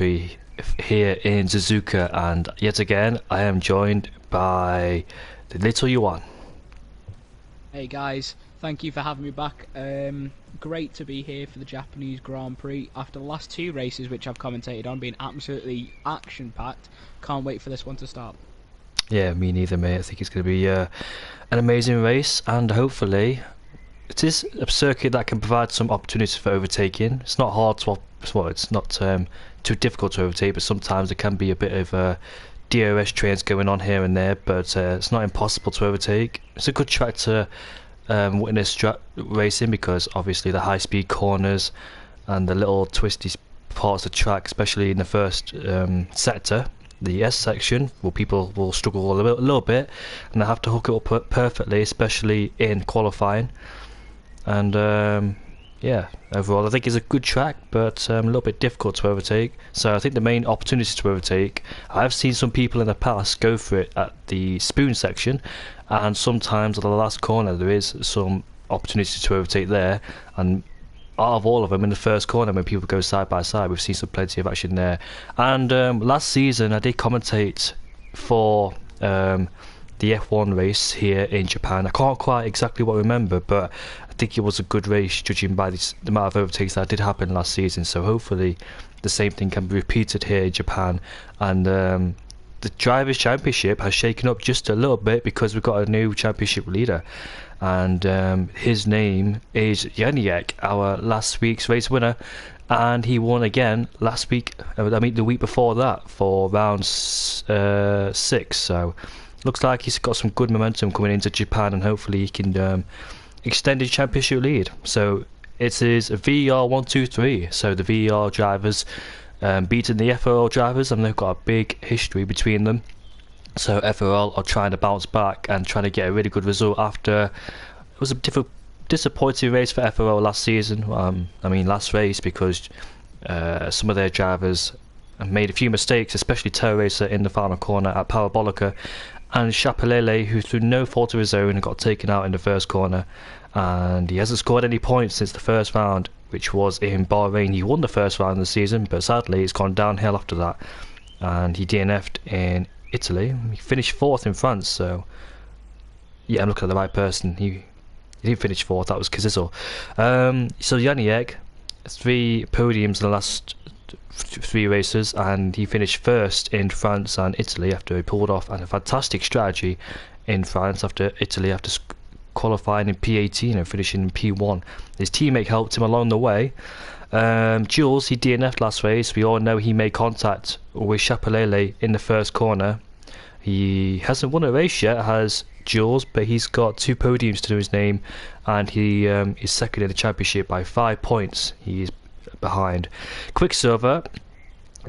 here in Suzuka, and yet again I am joined by the little Yuan. Hey guys, thank you for having me back. Great to be here for the Japanese Grand Prix after the last two races which I've commentated on being absolutely action-packed. Can't wait for this one to start. Yeah, me neither, mate. I think it's going to be an amazing race, and hopefully it is a circuit that can provide some opportunities for overtaking. It's not hard to, well, it's not too difficult to overtake, but sometimes there can be a bit of DRS trains going on here and there, but it's not impossible to overtake. It's a good track to witness racing because obviously the high-speed corners and the little twisty parts of the track, especially in the first sector, the S section, where people will struggle a little bit, and they have to hook it up perfectly, especially in qualifying. And yeah, overall I think it's a good track, but a little bit difficult to overtake. So I think the main opportunity to overtake, I've seen some people in the past go for it at the spoon section, and sometimes at the last corner there is some opportunity to overtake there, and out of all of them in the first corner when people go side by side, we've seen some plenty of action there. And last season I did commentate for the F1 race here in Japan. I can't quite exactly what I remember, but I think it was a good race judging by the amount of overtakes that did happen last season. So hopefully the same thing can be repeated here in Japan. And the Drivers' Championship has shaken up just a little bit because we've got a new championship leader, and his name is Janiek, our last week's race winner, and he won again last week, the week before that for round 6. So looks like he's got some good momentum coming into Japan, and hopefully he can extend his championship lead. So it is VER 1, 2, 3. So the VER drivers beating the FRL drivers, and they've got a big history between them. So FRL are trying to bounce back and trying to get a really good result after it was a disappointing race for FRL last season. Last race, because some of their drivers made a few mistakes, especially Terra Racer in the final corner at Parabolica, and Chapelele, who through no fault of his own got taken out in the first corner, and he hasn't scored any points since the first round, which was in Bahrain. He won the first round of the season, but sadly it's gone downhill after that, and he DNF'd in Italy. He finished 4th in France, so yeah, I'm looking at the right person. He didn't finish 4th, that was Kazizel. So Janiek, 3 podiums in the last 3 races, and he finished 1st in France and Italy after he pulled off a fantastic strategy in France after Italy, after qualifying in P18 and finishing in P1. His teammate helped him along the way. Jules, he DNF'd last race. We all know he made contact with Chapelele in the first corner. He hasn't won a race yet, has Jules, but he's got 2 podiums to his name, and he is second in the championship by 5 points. He is behind Quicksilver.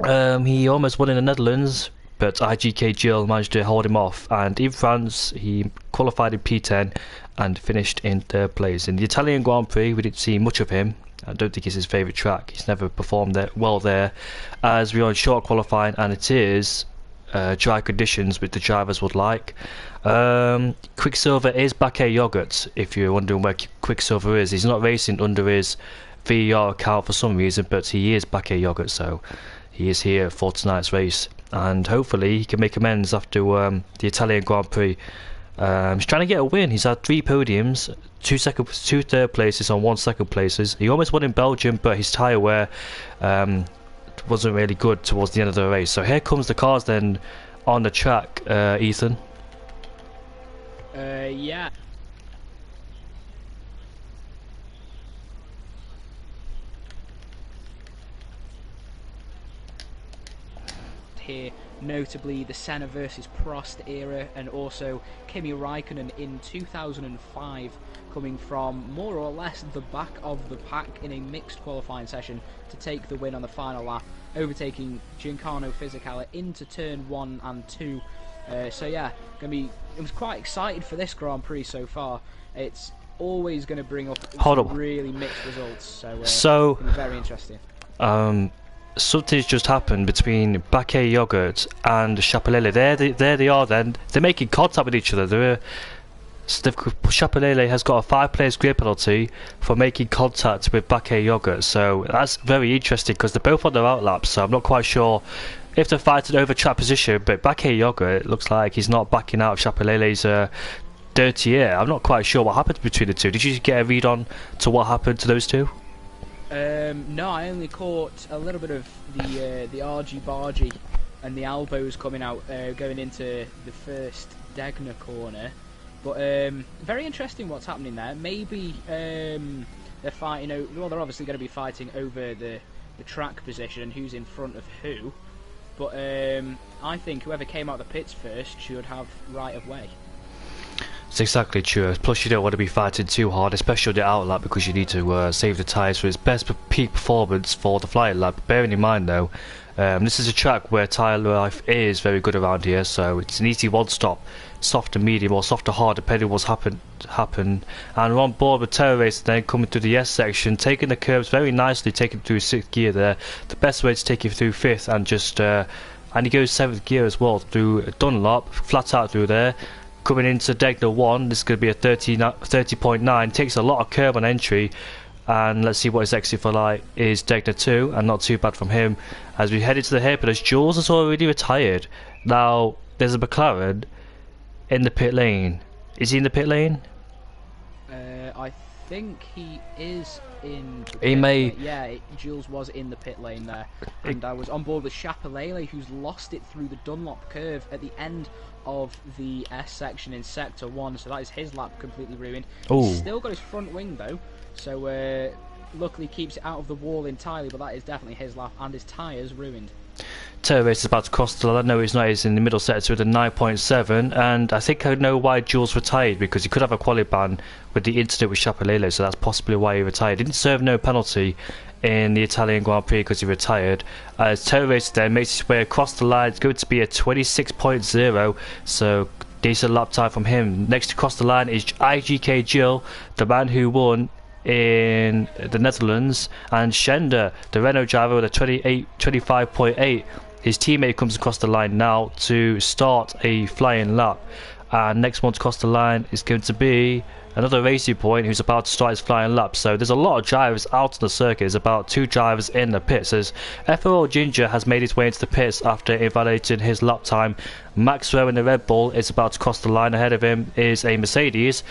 He almost won in the Netherlands, but IGK Jill managed to hold him off, and in France he qualified in P10 and finished in 3rd place. In the Italian Grand Prix we didn't see much of him. I don't think it's his favourite track. He's never performed well there, as we are in short qualifying, and it is dry conditions which the drivers would like. Quicksilver is Bakke Yogurt, if you're wondering where Quicksilver is. He's not racing under his VER account for some reason, but he is Bakke Yogurt, so he is here for tonight's race, and hopefully he can make amends after the Italian Grand Prix. He's trying to get a win. He's had 3 podiums, 2 3rd places and 1 2nd places. He almost won in Belgium, but his tyre wear wasn't really good towards the end of the race. So here comes the cars then on the track, Ethan. Yeah. Here, notably the Senna versus Prost era, and also Kimi Raikkonen in 2005 coming from more or less the back of the pack in a mixed qualifying session to take the win on the final lap, overtaking Giancarlo Fisichella into turn 1 and 2. So yeah, I was quite excited for this Grand Prix so far. It's always going to bring up really mixed results, so very interesting. Something's just happened between Bakke Yogurt and Chapelele. There they are then. They're making contact with each other. So Chapelele has got a 5 players grid penalty for making contact with Bakke Yogurt. So that's very interesting because they're both on their outlaps. So I'm not quite sure if they're fighting over track position. But Bakke Yogurt, it looks like he's not backing out of Chapelele's dirty air. I'm not quite sure what happened between the two. Did you get a read on to what happened to those two? No, I only caught a little bit of the argy-bargy and the elbows coming out, going into the first Degner corner. But very interesting what's happening there. Maybe they're fighting. Well, they're obviously going to be fighting over the track position and who's in front of who. But I think whoever came out the pits first should have right of way. It's exactly true. Plus, you don't want to be fighting too hard, especially on the outlap, because you need to save the tyres for its best peak performance for the flying lap. Bearing in mind, though, this is a track where tyre life is very good around here, so it's an easy one-stop, soft to medium or soft to hard, depending on what's happen. And we're on board with Terror Race, then coming through the S section, taking the curves very nicely, taking through 6th gear there. The best way to take you through 5th and just and he goes 7th gear as well through Dunlop, flat out through there. Coming into Degner 1, this is going to be a 30.9, takes a lot of curve on entry, and let's see what his exit for light is. Degner 2, and not too bad from him. As we head into the hairpinners, Jules has already retired. Now, there's a McLaren in the pit lane. Is he in the pit lane? I think he is in the He may... lane. Yeah, Jules was in the pit lane there. And I was on board with Chapelele, who's lost it through the Dunlop curve at the end of the S section in Sector 1, so that is his lap completely ruined. Ooh. He's still got his front wing though, so luckily keeps it out of the wall entirely, but that is definitely his lap, and his tyres ruined. Terror Race is about to cross the line. No, he's not. He's in the middle sector with a 9.7, and I think I know why Jules retired, because he could have a quali ban with the incident with Chapelele, so that's possibly why he retired. He didn't serve no penalty in the Italian Grand Prix because he retired. As Terror Race then makes his way across the line, it's going to be a 26.0, so decent lap time from him. Next to cross the line is IGK Jill, the man who won in the Netherlands, and Schender, the Renault driver, with a 25.8. His teammate comes across the line now to start a flying lap, and next one to cross the line is going to be another Racing Point, who's about to start his flying lap. So there's a lot of drivers out on the circuit. There's about 2 drivers in the pits. As FRL Ginger has made his way into the pits after invalidating his lap time. Max Rowe in the Red Bull is about to cross the line. Ahead of him is a Mercedes,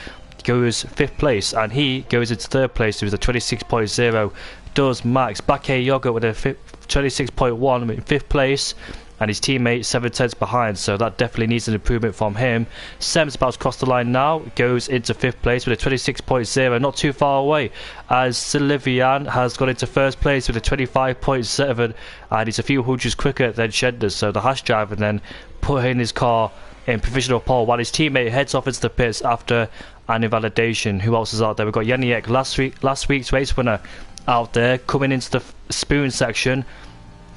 goes 5th place, and he goes into 3rd place with a 26.0. Does Max. Bakke Yogurt with a 26.1 in 5th place, and his teammate 7 tenths behind, so that definitely needs an improvement from him. Sem's about to cross the line now, goes into 5th place with a 26.0, not too far away, as Sylvian has gone into 1st place with a 25.7, and he's a few hundreds quicker than Schenders, so the Haas driver then putting his car in provisional pole while his teammate heads off into the pits after an invalidation. Who else is out there? We've got Janiek, last week's race winner, out there, coming into the spoon section,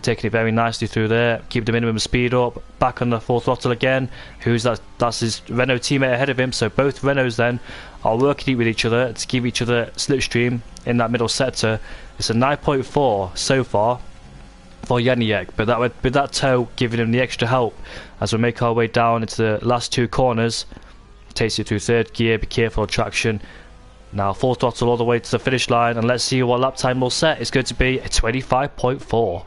taking it very nicely through there, keep the minimum speed up, back on the full throttle again. That's his Renault teammate ahead of him, so both Renaults then are working with each other to give each other slipstream in that middle sector. It's a 9.4 so far for Janiek, but with that toe giving him the extra help as we make our way down into the last 2 corners. Takes you through 3rd gear, be careful of traction. Now full throttle all the way to the finish line, and let's see what lap time will set. It's going to be a 25.4.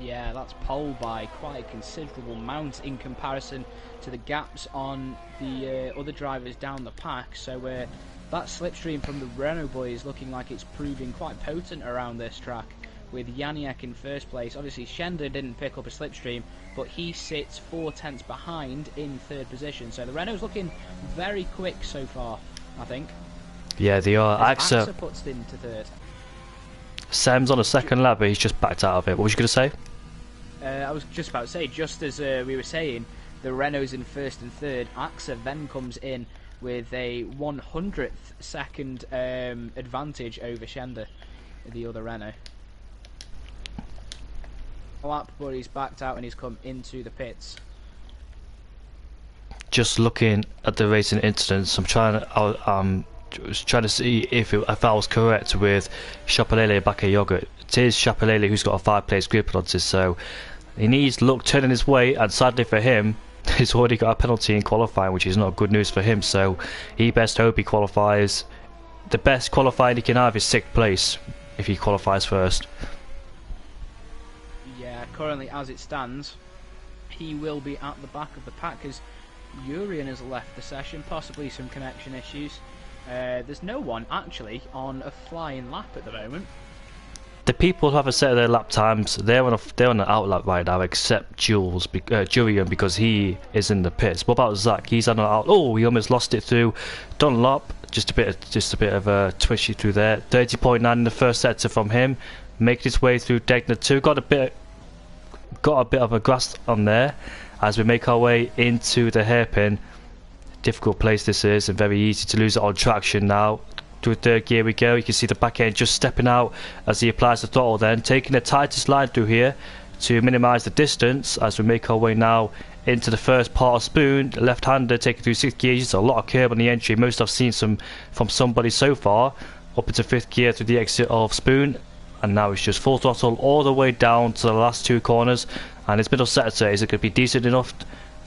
Yeah, that's pole by quite a considerable amount in comparison to the gaps on the other drivers down the pack. So that slipstream from the Renault boys looking like it's proving quite potent around this track, with Janiek in 1st place. Obviously Schender didn't pick up a slipstream, but he sits 4 tenths behind in 3rd position. So the Renault's looking very quick so far, I think. Yeah, they are. AXA puts into 3rd. Sam's on a 2nd lap, but he's just backed out of it. What was you going to say? I was just about to say, just as we were saying, the Renault's in 1st and 3rd. AXA then comes in with a 100th second advantage over Schender, the other Renault. Lap, but he's backed out and he's come into the pits. Just looking at the racing incidents, I'm trying to see if I was correct with Chapelele and Bakke Yogurt. It is Chapelele who's got a 5 place grid penalty, so he needs luck turning his way, and sadly for him, he's already got a penalty in qualifying, which is not good news for him. So he best hope he qualifies. The best qualifying he can have is 6th place if he qualifies first. Yeah, currently as it stands, he will be at the back of the pack as Urian has left the session, possibly some connection issues. There's no one actually on a flying lap at the moment. The people who have a set of their lap times, they're on an out lap right now, except Julian, because he is in the pits. What about Zach? He's on an out. Oh, he almost lost it through Dunlop. Just a bit of a twitchy through there. 30.9 in the first sector from him, making his way through Degner 2. Got a bit of a grasp on there as we make our way into the hairpin. Difficult place this is, and very easy to lose it on traction now. To a third gear we go. You can see the back end just stepping out as he applies the throttle, then taking the tightest line through here to minimise the distance as we make our way now into the first part of Spoon. Left-hander taking through 6th gear. Uses a lot of curb on the entry. Most I've seen from somebody so far. Up into 5th gear through the exit of Spoon, and now it's just full throttle all the way down to the last 2 corners. And his middle sector, is it going to be decent enough?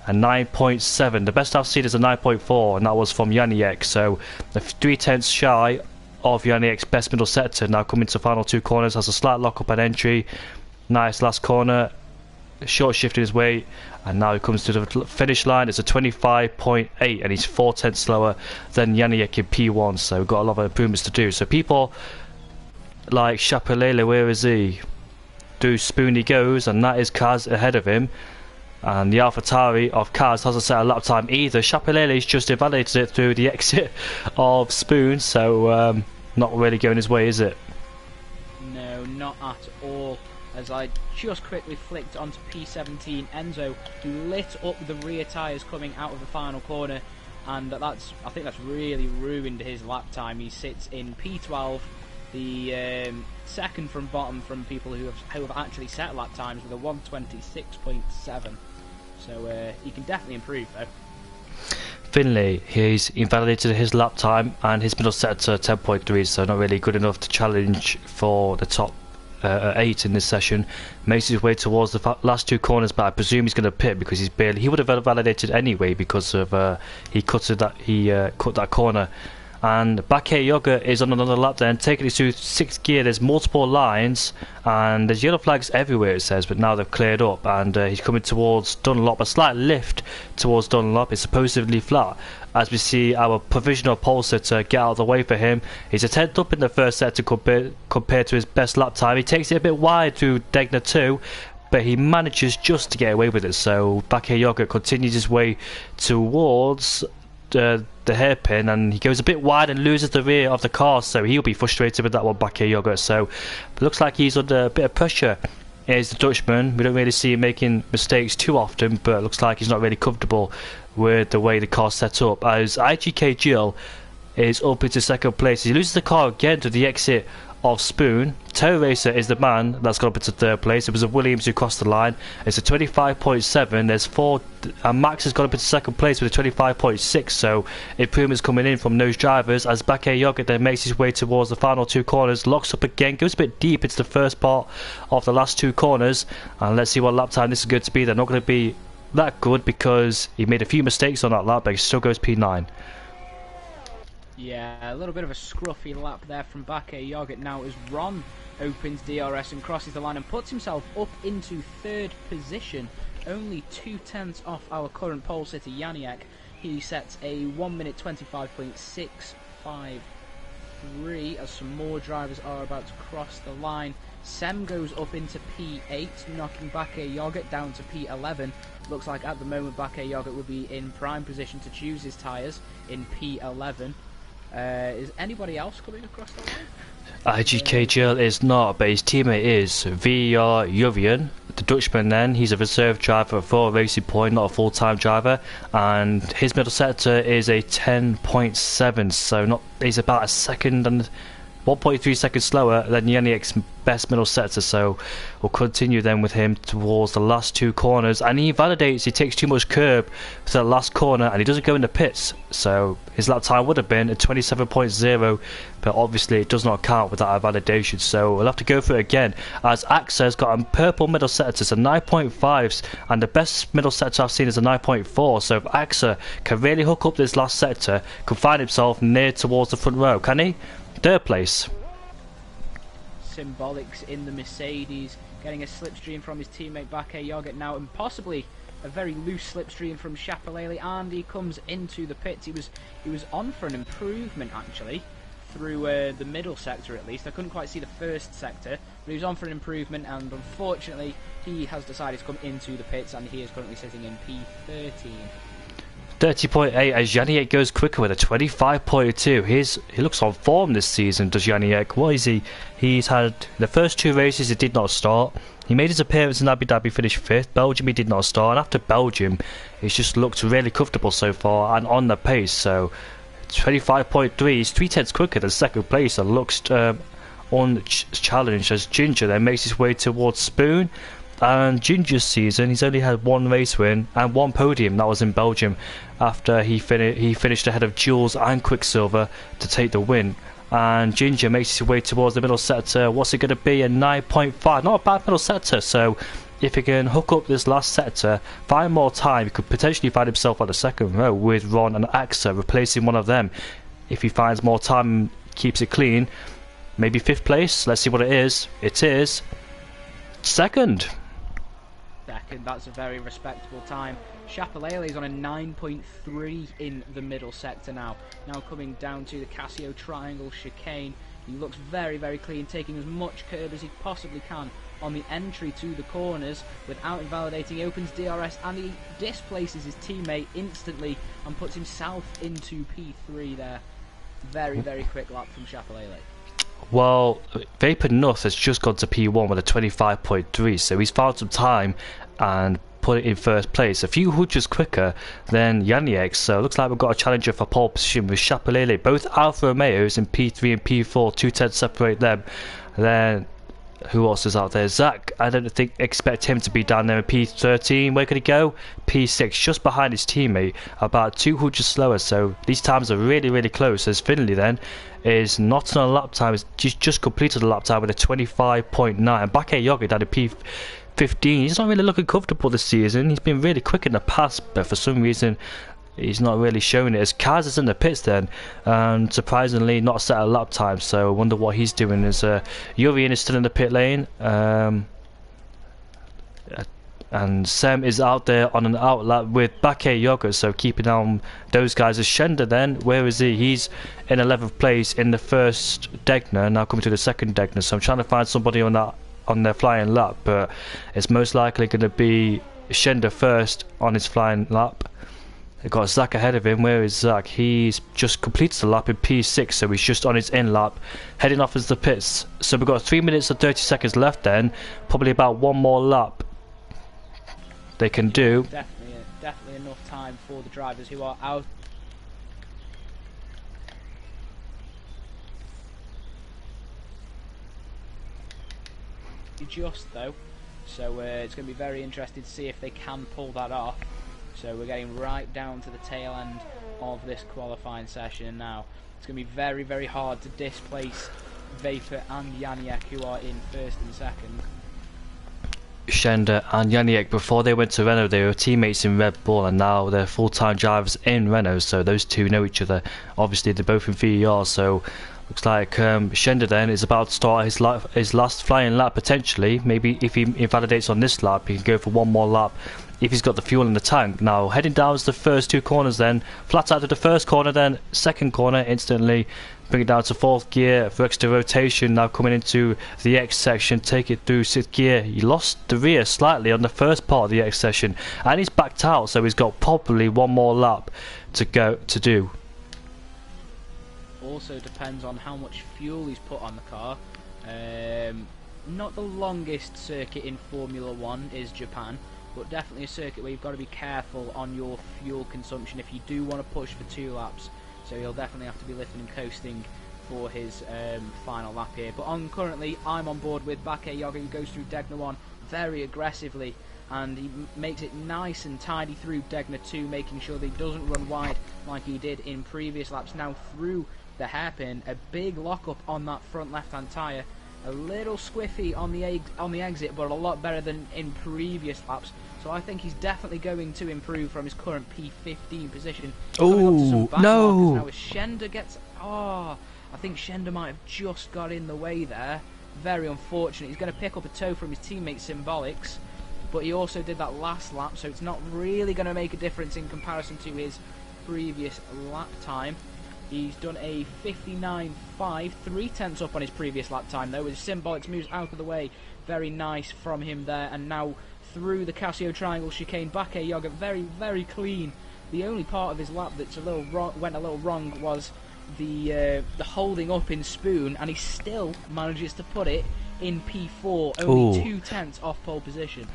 A 9.7. The best I've seen is a 9.4, and that was from Janiek. So the 3/10 shy of Janiek's best middle sector. Now coming to the final 2 corners, has a slight lock up at entry. Nice last corner, short shifting his way, and now he comes to the finish line. It's a 25.8, and he's 4/10 slower than Janiek in P1. So we've got a lot of improvements to do. So people like Chapelele, where is he? Do Spoony goes, and that is Kaz ahead of him. And the AlphaTauri of Kaz hasn't set a lap time either. Chapelele's just invalidated it through the exit of Spoon, so not really going his way, is it? No, not at all. As I just quickly flicked onto P17, Enzo, who lit up the rear tyres coming out of the final corner, and I think that's really ruined his lap time. He sits in P12, the second from bottom from people who have actually set lap times with a 126.7. So he can definitely improve though. Finley, he's invalidated his lap time and his middle sector 10.3, so not really good enough to challenge for the top 8 in this session. Makes his way towards the last 2 corners, but I presume he's going to pit because he would have validated anyway because of he cut that corner. And Bakayoko is on another lap then, taking it to 6th gear. There's multiple lines and there's yellow flags everywhere, it says, but now they've cleared up, and he's coming towards Dunlop. A slight lift towards Dunlop. It's supposedly flat as we see our provisional pole sitter get out of the way for him. He's a 10th up in the first sector compared to his best lap time. He takes it a bit wide through Degner 2, but he manages just to get away with it. So Bakayoko continues his way towards the hairpin, and he goes a bit wide and loses the rear of the car, so he'll be frustrated with that one, Bakayoko. So it looks like he's under a bit of pressure. Here's the Dutchman. We don't really see him making mistakes too often, but it looks like he's not really comfortable with the way the car's set up, as IGK Jill is up into 2nd place. He loses the car again to the exit of Spoon. Terror Racer is the man that's got up into 3rd place. It was a Williams who crossed the line. It's a 25.7. There's 4, and Max has got up into 2nd place with a 25.6. So improvements coming in from those drivers as Bakayoko then makes his way towards the final 2 corners, locks up again, goes a bit deep into the first part of the last 2 corners, and let's see what lap time this is going to be. They're not going to be that good because he made a few mistakes on that lap, but he still goes P9. Yeah, a little bit of a scruffy lap there from Bakayoko now as Ron opens DRS and crosses the line and puts himself up into 3rd position, only 2/10 off our current pole sitter Janiak. He sets a 1 minute 25.653 as some more drivers are about to cross the line. Sem goes up into P8, knocking Bakayoko down to P11. Looks like at the moment Bakayoko will be in prime position to choose his tyres in P11. Is anybody else coming across the line? IGK Jill is not, but his teammate is VR Jurian, the Dutchman. Then he's a reserve driver for a Racing Point, not a full-time driver, and his middle sector is a 10.7, so he's about a second 1.3 seconds slower than Janiek's best middle sector, so we'll continue then with him towards the last two corners, and he invalidates, he takes too much curb to the last corner and he doesn't go in the pits, so his lap time would have been a 27.0, but obviously it does not count with that validation, so we'll have to go for it again, as AXA's got a purple middle sector, so 9.5s, and the best middle sector I've seen is a 9.4, so if AXA can really hook up this last sector, can find himself near towards the front row, can he? Third place. Symbolics in the Mercedes, getting a slipstream from his teammate Bakke Yoghurt now, and possibly a very loose slipstream from Chapelele, and he comes into the pits. He was on for an improvement actually through the middle sector at least. I couldn't quite see the first sector, but he was on for an improvement, and unfortunately he has decided to come into the pits, and he is currently sitting in P13. 30.8 as Janiek goes quicker with a 25.2. He looks on form this season, does Janiek. What is he? He's had the first two races he did not start. He made his appearance in Abu Dhabi, finished 5th. Belgium he did not start, and after Belgium he's just looked really comfortable so far and on the pace. So 25.3, he's 3/10 quicker than second place and looks unchallenged as Ginger then makes his way towards Spoon. And Ginger's season, he's only had one race win and one podium, that was in Belgium, after he finished ahead of Jules and Quicksilver to take the win. And Ginger makes his way towards the middle sector. What's it going to be? A 9.5, not a bad middle sector, so if he can hook up this last sector, find more time, he could potentially find himself on the second row with Ron and AXA replacing one of them. If he finds more time and keeps it clean, maybe 5th place, let's see what it is. It is second. That's a very respectable time. Chapelele is on a 9.3 in the middle sector now. Now coming down to the Casio Triangle chicane. He looks very, very clean, taking as much curb as he possibly can on the entry to the corners without invalidating. He opens DRS and he displaces his teammate instantly and puts himself into P3 there. Very, very quick lap from Chapelele. Well, Vapor Nuth has just gone to P1 with a 25.3, so he's found some time and put it in first place. A few hundreds quicker than Janiek, so it looks like we've got a challenger for pole position with Chapelele. Both Alfa Romeos in P3 and P4, 2/10 separate them. Then who else is out there? Zach, I don't expect him to be down there in P13. Where could he go? P6, just behind his teammate, about 200 slower, so these times are really, really close. As Finley then is not on a lap time, he's just completed a lap time with a 25.9. And Bakke Yoghurt down to P15. He's not really looking comfortable this season. He's been really quick in the past, but for some reason he's not really showing it. As Kaz is in the pits then, and surprisingly not set a lap time, so I wonder what he's doing. As Urian is still in the pit lane, and Sem is out there on an out lap with Bakke Yoghurt, so keeping on those guys. As Shender then, where is he? He's in 11th place in the first Degner, now coming to the second Degner, so I'm trying to find somebody on their flying lap, but it's most likely going to be Shender first on his flying lap. They've got Zach ahead of him. Where is Zach? He's just completed the lap in P6, so he's just on his in lap, heading off as the pits. So we've got 3 minutes and 30 seconds left then, probably about one more lap they can do. Definitely enough time for the drivers who are out. Just though, so it's going to be very interesting to see if they can pull that off. So we're getting right down to the tail end of this qualifying session, and now it's going to be very, very hard to displace Vapor and Janiek, who are in first and second. Shender and Janiek, before they went to Renault, they were teammates in Red Bull, and now they're full-time drivers in Renault, so those two know each other. Obviously they're both in VER, so looks like Shender then is about to start his last flying lap potentially. Maybe if he invalidates on this lap, he can go for one more lap if he's got the fuel in the tank. Now heading down the first two corners then, flat out to the first corner, then second corner instantly, bring it down to 4th gear for extra rotation. Now coming into the X section, take it through 6th gear. He lost the rear slightly on the first part of the X section and he's backed out, so he's got probably one more lap to do. Also depends on how much fuel he's put on the car. Not the longest circuit in Formula 1 is Japan, but definitely a circuit where you've got to be careful on your fuel consumption if you do want to push for 2 laps. So you'll definitely have to be lifting and coasting for his final lap here. But currently, I'm on board with Bakayoko, who goes through Degner 1 very aggressively, and he makes it nice and tidy through Degner 2, making sure that he doesn't run wide like he did in previous laps. Now through the hairpin, a big lock-up on that front left-hand tyre. A little squiffy on the exit, but a lot better than in previous laps. So I think he's definitely going to improve from his current P15 position. Oh no! Now as Schender gets... Oh, I think Schender might have just got in the way there. Very unfortunate. He's going to pick up a toe from his teammate Symbolics, but he also did that last lap, so it's not really going to make a difference in comparison to his previous lap time. He's done a 59.5, 3/10 up on his previous lap time though, with Symbolics moves out of the way. Very nice from him there, and now through the Casio Triangle chicane, Bakayoko very, very clean. The only part of his lap that's went a little wrong was the holding up in Spoon, and he still manages to put it in P4, only 2/10 off pole position.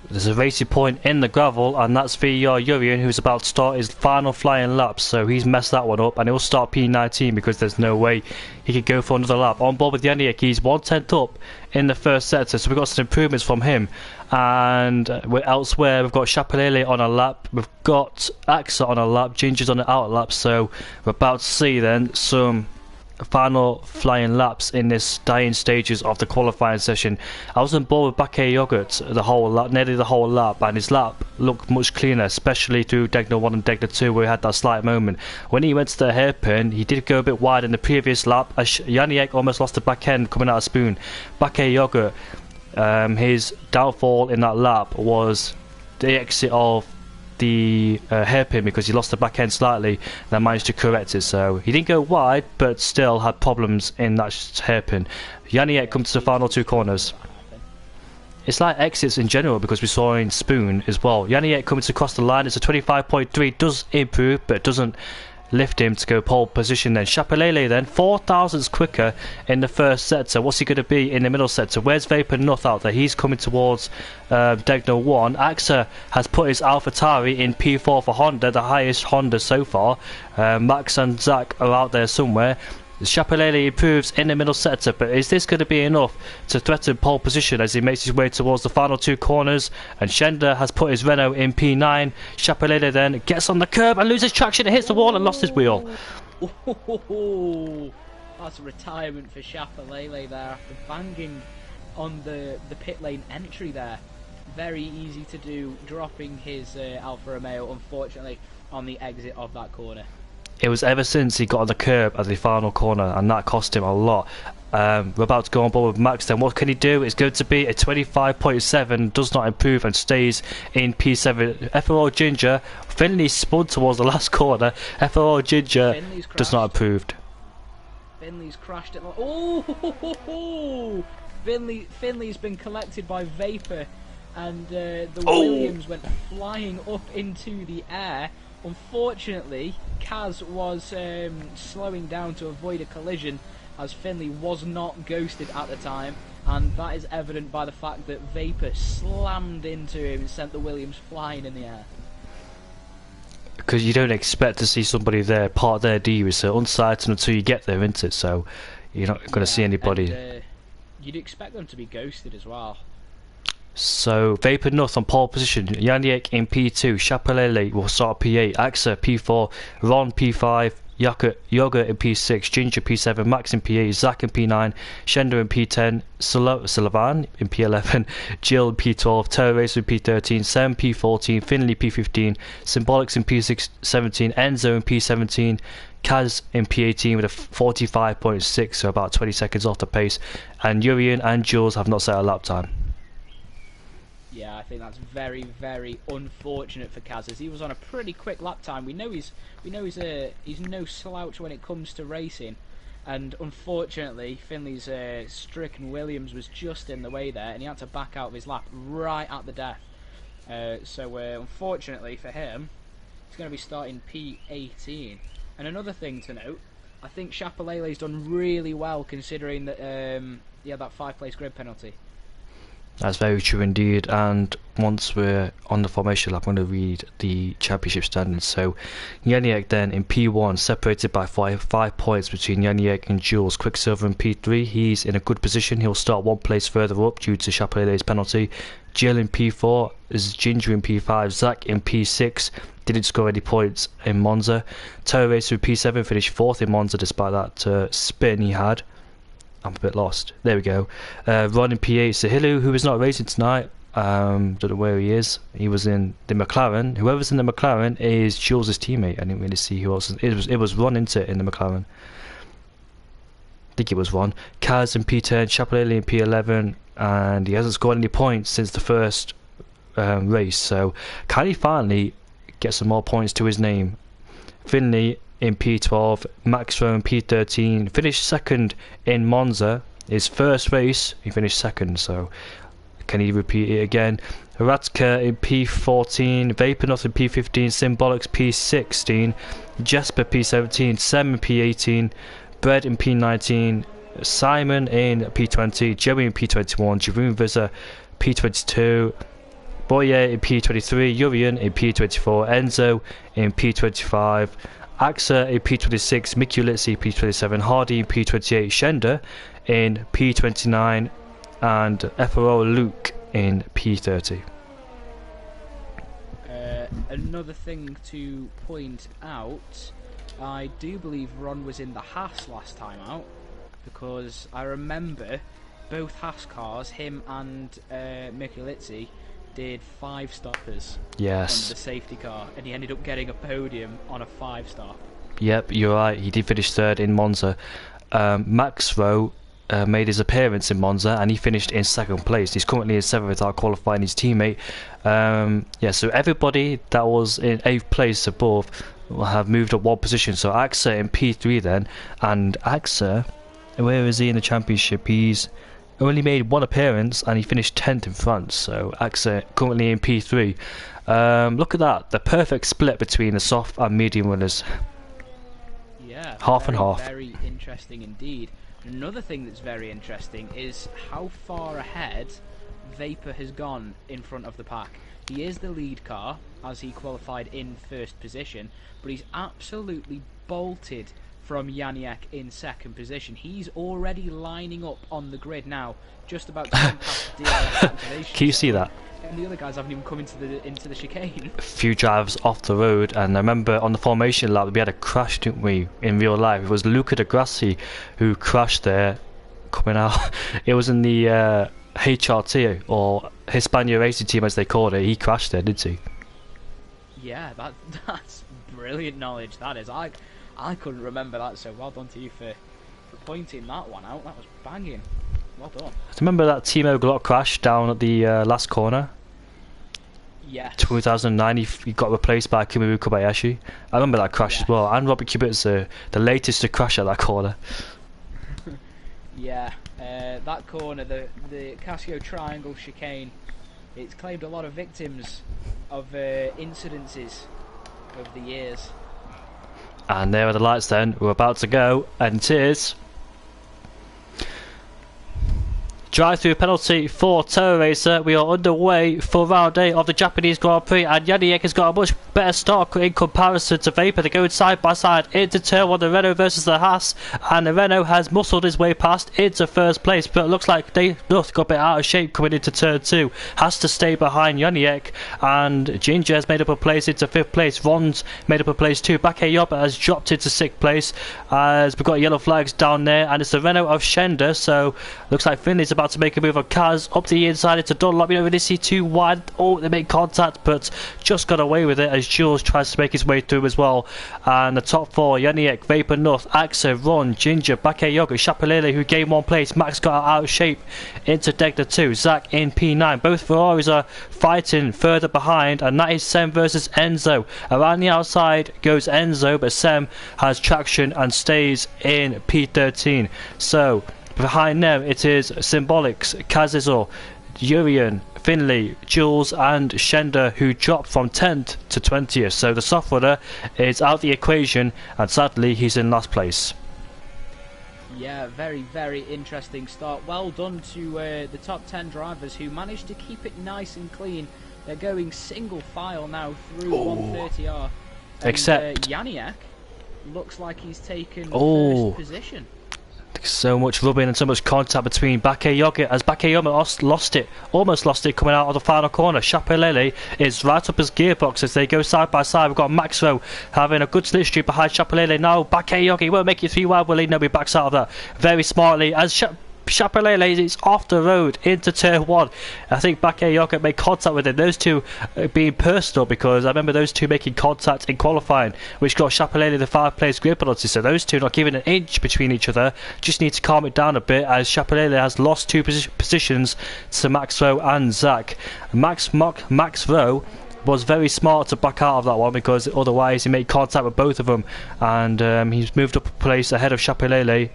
There's a racing point in the gravel, and that's for Urian, who's about to start his final flying lap, so he's messed that one up, and he'll start P19 because there's no way he could go for another lap. On board with Yannick, he's 1/10 up in the first sector, so we've got some improvements from him. And elsewhere, we've got Chapelele on a lap, we've got Axa on a lap, Ginger's on the outer lap, so we're about to see then some final flying laps in this dying stages of the qualifying session. I was on board with Bakayoko the whole lap, nearly the whole lap, and his lap looked much cleaner, especially through Degner 1 and Degner 2 where he had that slight moment. When he went to the hairpin, he did go a bit wide in the previous lap as Yannick almost lost the back end coming out of Spoon. Bakayoko, his downfall in that lap was the exit of the hairpin because he lost the back end slightly and I managed to correct it, so he didn't go wide but still had problems in that hairpin. Yannick comes to the final two corners. It's like exits in general because we saw in Spoon as well. Yannick coming to cross the line, it's a 25.3, does improve but doesn't lift him to go pole position. Then Chapelele then 4 thousandths quicker in the first sector. What's he going to be in the middle sector? Where's Vapor Nuth out there? He's coming towards Degner 1. Axa has put his AlphaTauri in P4 for Honda, the highest Honda so far. Max and Zach are out there somewhere. Chapelele improves in the middle sector, but is this going to be enough to threaten pole position as he makes his way towards the final two corners? And Schender has put his Renault in P9. Chapelele then gets on the curb and loses traction and hits the wall and lost his wheel. Oh, that's a retirement for Chapelele there after banging on the pit lane entry there. Very easy to do, dropping his Alfa Romeo unfortunately on the exit of that corner. It was ever since he got on the curb at the final corner, and that cost him a lot. We're about to go on board with Max then. What can he do? It's going to be a 25.7, does not improve and stays in P7. FRL Ginger, Finley spun towards the last corner. FRL Ginger does not improve. Finley's crashed it. Finley's been collected by Vapor, and the Williams went flying up into the air. Unfortunately, Kaz was slowing down to avoid a collision as Finley was not ghosted at the time, and that is evident by the fact that Vapor slammed into him and sent the Williams flying in the air. Because you don't expect to see somebody there part there, do you? It's uncertain until you get there, isn't it? So you're not going to see anybody. And, you'd expect them to be ghosted as well. So Vapor Nuth on pole position, Yannick in P2, Chapelele will start P8, Axa P4, Ron P5, Yoga in P6, Ginger P7, Max in P8, Zach in P9, Schender in P10, Sullivan in P11, Jill in P12, Terror Racer in P13, Sam P14, Finley P15, Symbolics in P17, Enzo in P17, Kaz in P18 with a 45.6, so about 20 seconds off the pace, and Urian and Jules have not set a lap time. Yeah, I think that's very, very unfortunate for Kaz, as he was on a pretty quick lap time. We know he's no slouch when it comes to racing, and unfortunately Finley's stricken Williams was just in the way there, and he had to back out of his lap right at the death. So unfortunately for him, he's going to be starting P18. And another thing to note, I think Chapelele's done really well considering that he had that 5-place grid penalty. That's very true indeed, and once we're on the formation lap, I'm going to read the championship standings. So Janiak then in P1, separated by five points between Janiak and Jules. Quicksilver in P3, he's in a good position. He'll start one place further up due to Chapelele's penalty. Jill in P4, is Ginger in P5, Zach in P6, didn't score any points in Monza. Terror Racer in P7 finished 4th in Monza despite that spin he had. I'm a bit lost. There we go. Ron in P8, Sahilu, who is not racing tonight. Don't know where he is. He was in the McLaren. Whoever's in the McLaren is Jules' teammate. I didn't really see who else. It was Ron in the McLaren. I think it was Ron. Kaz in P10, Chapelele in P11, and he hasn't scored any points since the first race. So can he finally get some more points to his name? Finley in P12, Max Rowe in P13, finished second in Monza. His first race, he finished second, so can he repeat it again? Ratka in P14, Vapornut in P15, Symbolics P16, Jesper P17, Sam in P18, Bread in P19, Simon in P20, Joey in P21, Jeroen Vizza P22, Boyer in P23, Urian in P24, Enzo in P25, AXA in P26, Mikulitsi P27, Hardy in P28, Shender in P29, and FRL Luke in P30. Another thing to point out, I do believe Ron was in the Haas last time out, because I remember both Haas cars, him and Mikulitsi, did 5 stoppers on the safety car, and he ended up getting a podium on a 5-star. Yep, you're right, he did finish 3rd in Monza. Max Rowe made his appearance in Monza and he finished in 2nd place. He's currently in 7th without qualifying his teammate. So everybody that was in 8th place above will have moved up 1 position. So AXA in P3 then, and AXA, where is he in the championship? He's only made 1 appearance and he finished 10th in France. So AXA currently in P3. Look at that, the perfect split between the soft and medium runners. Yeah, half and half. Very interesting indeed. Another thing that's very interesting is how far ahead Vapor has gone in front of the pack. He is the lead car as he qualified in 1st position, but he's absolutely bolted from Janiak in 2nd position. He's already lining up on the grid now, just about to come past the DRS activation. Can you see that? And the other guys haven't even come into the chicane. A few drives off the road, and I remember on the formation lap we had a crash, didn't we, in real life? It was Luca de Grassi who crashed there coming out. It was in the HRT, or Hispania Racing Team as they called it. He crashed there, didn't he? Yeah, that's brilliant knowledge, that is. I couldn't remember that, so well done to you for pointing that one out. That was banging. Well done. Remember that Timo Glock crash down at the last corner? Yes. 2009, he got replaced by Kimaru Kobayashi. I remember that crash as well. And Robert Kubica's the latest to crash at that corner. Yeah, that corner, the Casio Triangle chicane, it's claimed a lot of victims of incidences over the years. And there are the lights then. We're about to go, and it is drive-through penalty for Terror Racer. We are underway for round 8 of the Japanese Grand Prix, and Janiak has got a much better start in comparison to Vapor. They're going side by side into turn 1, the Renault versus the Haas, and the Renault has muscled his way past into 1st place, but it looks like they both got a bit out of shape coming into turn 2. Has to stay behind Janiak, and Ginger has made up a place into 5th place. Ron's made up a place too. Bakayop has dropped into 6th place as we've got yellow flags down there, and it's the Renault of Shender, so looks like Finley's about to make a move on Kaz up the inside into Dunlop. You don't really see too wide. Oh, they make contact, but just got away with it as Jules tries to make his way through as well. And the top 4, Janiak, Vapor Nuth, Axa, Ron, Ginger, Bakayoko, Chapelele, who gained 1 place. Max got out of shape into Degna 2. Zach in P9. Both Ferraris are fighting further behind, and that is Sem versus Enzo. Around the outside goes Enzo, but Sem has traction and stays in P13. So behind them it is Symbolics, Kazizor, Urian, Finley, Jules and Shender, who dropped from 10th to 20th. So the soft runner is out the equation, and sadly he's in last place. Yeah, very, very interesting start. Well done to the top 10 drivers who managed to keep it nice and clean They're going single file now through 130R. Except Janiak looks like he's taken Oh. first position. So much rubbing and so much contact between Bakayoko as Bakayoko almost lost it coming out of the final corner. Chapelele is right up his gearbox as they go side by side. We've got Maxwell having a good slipstream behind Chapelele. Now Bakayoko won't make it 3 wide, will he? No, he backs out of that very smartly as Chapelele is off the road into turn 1. I think Bakayoko made contact with him. Those two being personal, because I remember those two making contact in qualifying, which got Chapelele the 5 place grid penalty. So those two not giving an inch between each other. Just need to calm it down a bit as Chapelele has lost 2 positions to Max Rowe and Zach. Max Rowe was very smart to back out of that one, because otherwise he made contact with both of them, and he's moved up a place ahead of Chapelele.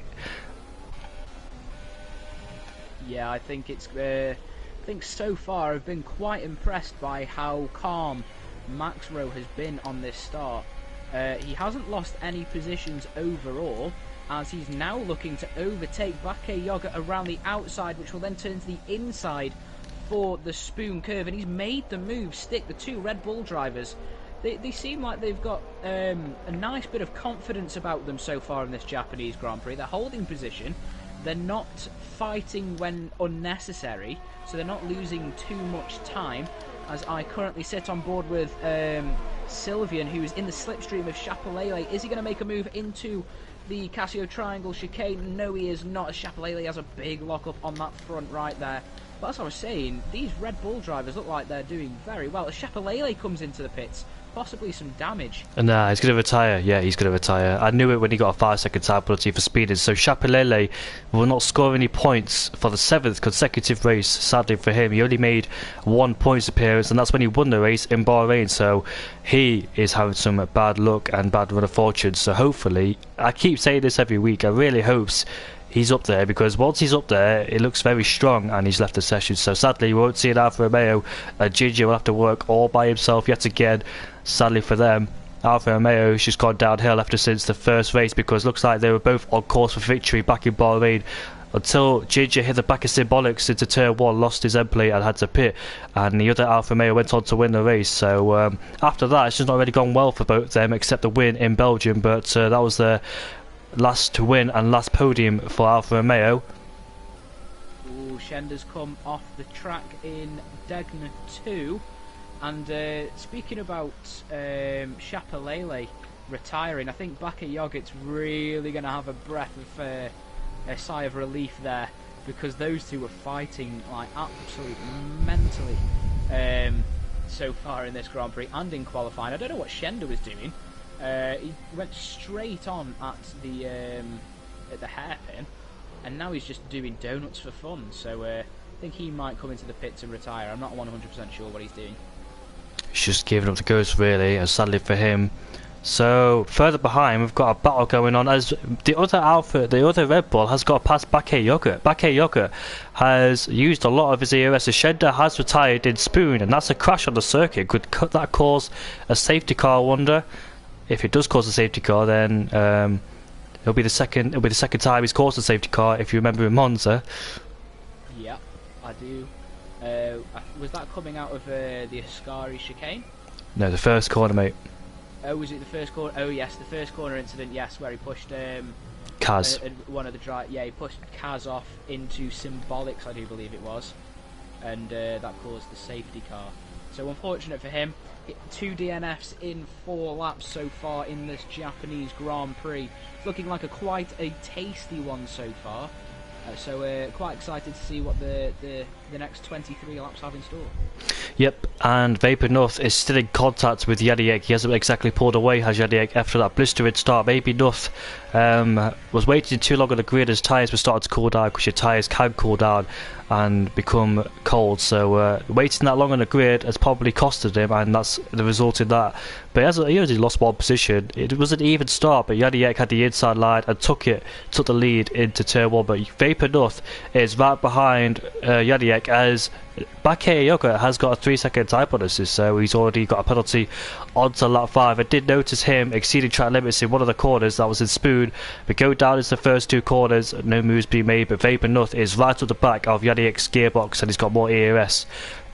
Yeah, I think so far I've been quite impressed by how calm Max Rowe has been on this start. He hasn't lost any positions overall, as he's now looking to overtake Bakayoko around the outside, which will then turn to the inside for the spoon curve, and he's made the move stick. The 2 Red Bull drivers, they seem like they've got a nice bit of confidence about them so far in this Japanese Grand Prix. They're holding position. They're not fighting when unnecessary, so they're not losing too much time, as I currently sit on board with Sylvian, who is in the slipstream of Chapelele. Is he going to make a move into the Casio Triangle chicane? No, he is not, as Chapelele has a big lock-up on that front right there. But as I was saying, these Red Bull drivers look like they're doing very well. As Chapelele comes into the pits, possibly some damage. Nah, he's going to retire. Yeah, he's going to retire. I knew it when he got a 5-second time penalty for speeding. So Chapelele will not score any points for the 7th consecutive race. Sadly for him, he only made 1 points appearance, and that's when he won the race in Bahrain. So he is having some bad luck and bad run of fortune. So hopefully, I keep saying this every week, I really hope he's up there, because once he's up there, it looks very strong, and he's left the session. So sadly, you won't see an Alfa Romeo. Ginger will have to work all by himself yet again. Sadly for them, Alfa Romeo has just gone downhill ever since the first race, because it looks like they were both on course for victory back in Bahrain, until Ginger hit the back of Symbolics into turn 1, lost his end plate and had to pit, and the other Alfa Romeo went on to win the race. So after that, it's just not really gone well for both of them, except the win in Belgium, but that was their last win and last podium for Alfa Romeo. Ooh, Shender's come off the track in Degner 2. And speaking about Chapelele retiring, I think Bakayog's really going to have a breath of a sigh of relief there, because those two were fighting like absolutely mentally so far in this Grand Prix and in qualifying. I don't know what Shender was doing. He went straight on at the hairpin, and now he's just doing donuts for fun. So I think he might come into the pit to retire. I'm not 100% sure what he's doing. He's just giving up the ghost, really, and sadly for him. So further behind, we've got a battle going on as the other Red Bull has got past Bakayoko. Bakayoko has used a lot of his EOS. Shenda has retired in Spoon, and that's a crash on the circuit. Could that cause a safety car? I wonder. If it does cause a safety car, then it'll be the second time he's caused a safety car. If you remember in Monza. Yeah, I do. Was that coming out of the Ascari chicane? No, the first corner, mate. Oh, was it the first corner? Oh, yes, the first corner incident. Yes, where he pushed Kaz. One of the he pushed Kaz off into Symbolics, I do believe it was, and that caused the safety car. So unfortunate for him. 2 DNFs in 4 laps so far in this Japanese Grand Prix. It's looking like quite a tasty one so far. So quite excited to see what the next 23 laps have in store. Yep, and Vapor North is still in contact with Janiak. He hasn't exactly pulled away, has Janiak, after that blistering start. Maybe North was waiting too long on the grid as tyres were starting to cool down, because your tyres can cool down and become cold. So waiting that long on the grid has probably costed him, and that's the result in that. But he only lost 1 position. It was an even start, but Janiak had the inside line and took the lead into turn 1. But Vapor North is right behind Janiak, as Bakayoko has got a 3-second time penalty, so he's already got a penalty onto lap 5. I did notice him exceeding track limits in one of the corners, that was in Spoon, but go down into the first 2 corners, no moves being made, but Vapor North is right at the back of Janiak's gearbox, and he's got more EOS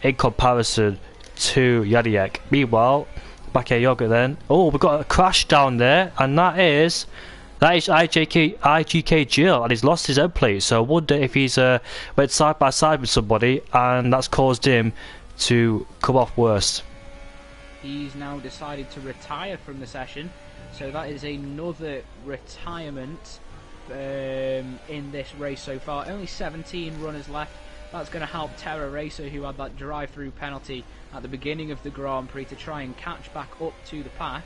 in comparison to Yadiek. Meanwhile, Bakayoko then. Oh, we've got a crash down there, and that is IGK Jill, and he's lost his own plate. So I wonder if he's went side by side with somebody, and that's caused him to come off worst. He's now decided to retire from the session, so that is another retirement in this race so far. Only 17 runners left. That's going to help Terra Racer, who had that drive-through penalty at the beginning of the Grand Prix, to try and catch back up to the pack.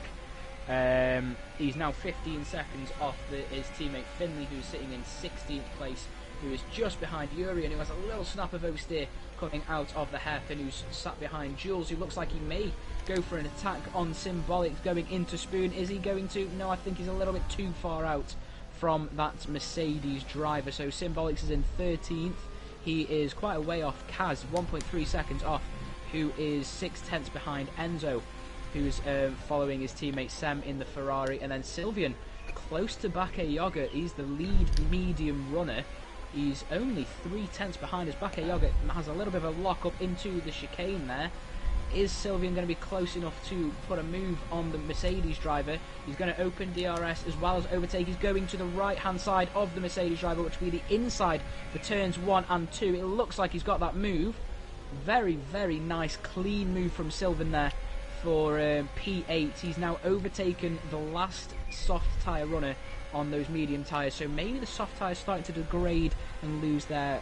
He's now 15 seconds off his teammate Finley, who's sitting in 16th place, who is just behind Yuri, and who has a little snap of oversteer coming out of the hairpin, who's sat behind Jules, who looks like he may go for an attack on Symbolic going into Spoon. Is he going to? No, I think he's a little bit too far out from that Mercedes driver. So Symbolic is in 13th. He is quite a way off Kaz, 1.3 seconds off, who is 6/10 behind Enzo, who's following his teammate Sem in the Ferrari. And then Sylvian, close to Bakayoko. He's the lead medium runner. He's only 3/10 behind as Bakayoko has a little bit of a lock up into the chicane there. Is Sylvian going to be close enough to put a move on the Mercedes driver? He's going to open DRS as well as overtake. He's going to the right hand side of the Mercedes driver, which will be the inside for turns 1 and 2. It looks like he's got that move. Very, very nice clean move from Sylvan there for P8. He's now overtaken the last soft tyre runner on those medium tyres, so maybe the soft tyres starting to degrade and lose their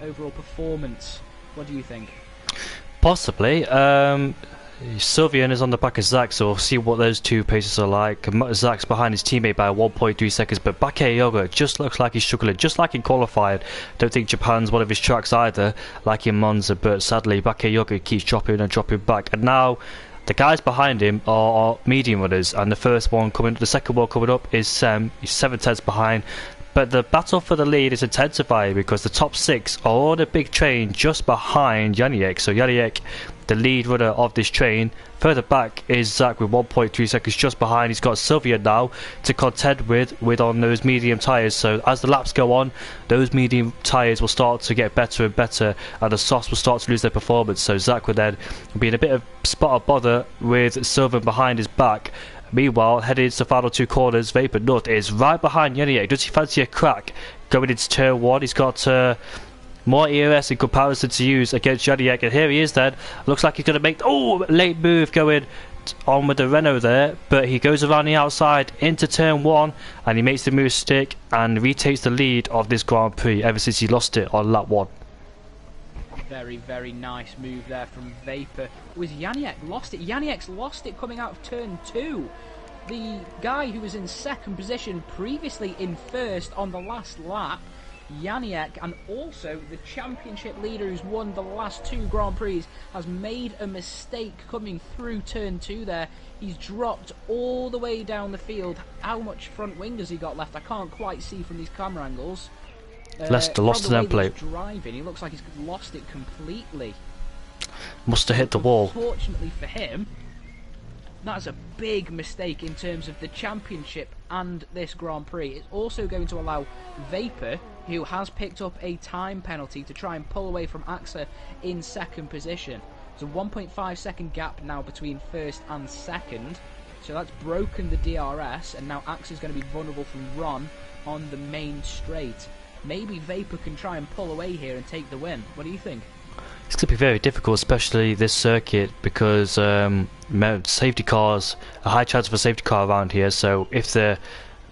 overall performance. What do you think? Possibly. Sylvian is on the back of Zach, so we'll see what those two paces are like. Zach's behind his teammate by 1.3 seconds, but Bakayoko just looks like he's struggling, just like in qualifying. Don't think Japan's one of his tracks either, like in Monza, but sadly Bakayoko keeps dropping and dropping back. And now the guys behind him are medium runners, and the second one coming up is Sem. He's 7/10 behind. But the battle for the lead is intensifying because the top 6 are on a big train just behind Janiek. So Janiek, the lead runner of this train. Further back is Zach with 1.3 seconds just behind. He's got Sylvia now to contend with on those medium tyres. So as the laps go on, those medium tyres will start to get better and better, and the softs will start to lose their performance. So Zach would then be in a bit of spot of bother with Sylvan behind his back. Meanwhile, heading into the final 2 corners, Vapor Nut is right behind Yaniek. Does he fancy a crack going into turn 1? He's got more EOS in comparison to use against Yaniek, and here he is then. Looks like he's going to make late move going on with the Renault there, but he goes around the outside into turn 1, and he makes the move stick and retakes the lead of this Grand Prix ever since he lost it on lap 1. Very, very nice move there from Vapor. Was Janiek lost it? Janiek's lost it coming out of turn 2. The guy who was in second position, previously in first on the last lap, Janiek, and also the championship leader who's won the last 2 Grand Prix, has made a mistake coming through turn 2 there. He's dropped all the way down the field. How much front wing has he got left? I can't quite see from these camera angles. Leicester lost an end plate. Driving, he looks like he's lost it completely. Must have hit the wall. Fortunately for him, that's a big mistake in terms of the championship and this Grand Prix. It's also going to allow Vapor, who has picked up a time penalty, to try and pull away from AXA in second position. There's a 1.5 second gap now between first and second, so that's broken the DRS, and now AXA is going to be vulnerable from Ron on the main straight. Maybe Vapor can try and pull away here and take the win. What do you think? It's going to be very difficult, especially this circuit, because safety cars, a high chance of a safety car around here. So if the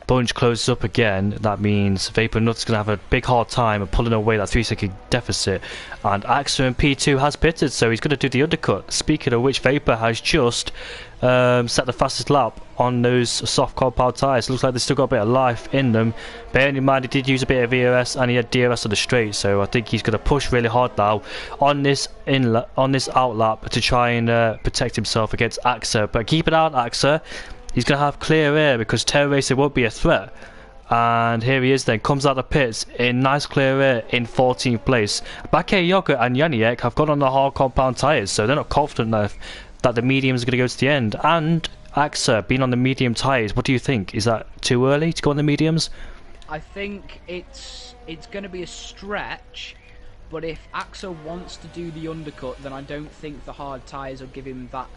bunch closes up again, that means Vapor Nut's going to have a big hard time of pulling away that 3-second deficit. And AXA in P2 has pitted, so he's going to do the undercut. Speaking of which, Vapor has just set the fastest lap on those soft compound tyres. Looks like they've still got a bit of life in them. Bearing in mind he did use a bit of EOS and he had DRS on the straight, so I think he's going to push really hard now on this outlap to try and protect himself against AXA. But keep an eye on AXA. He's going to have clear air because Terra Racer won't be a threat. And here he is then, comes out of the pits in nice clear air in 14th place. Bakayoko and Janiek have gone on the hard compound tyres, so they're not confident enough that the mediums are going to go to the end. And AXA being on the medium tyres, what do you think? Is that too early to go on the mediums? I think it's going to be a stretch, But if Axel wants to do the undercut, then I don't think the hard tyres will give him that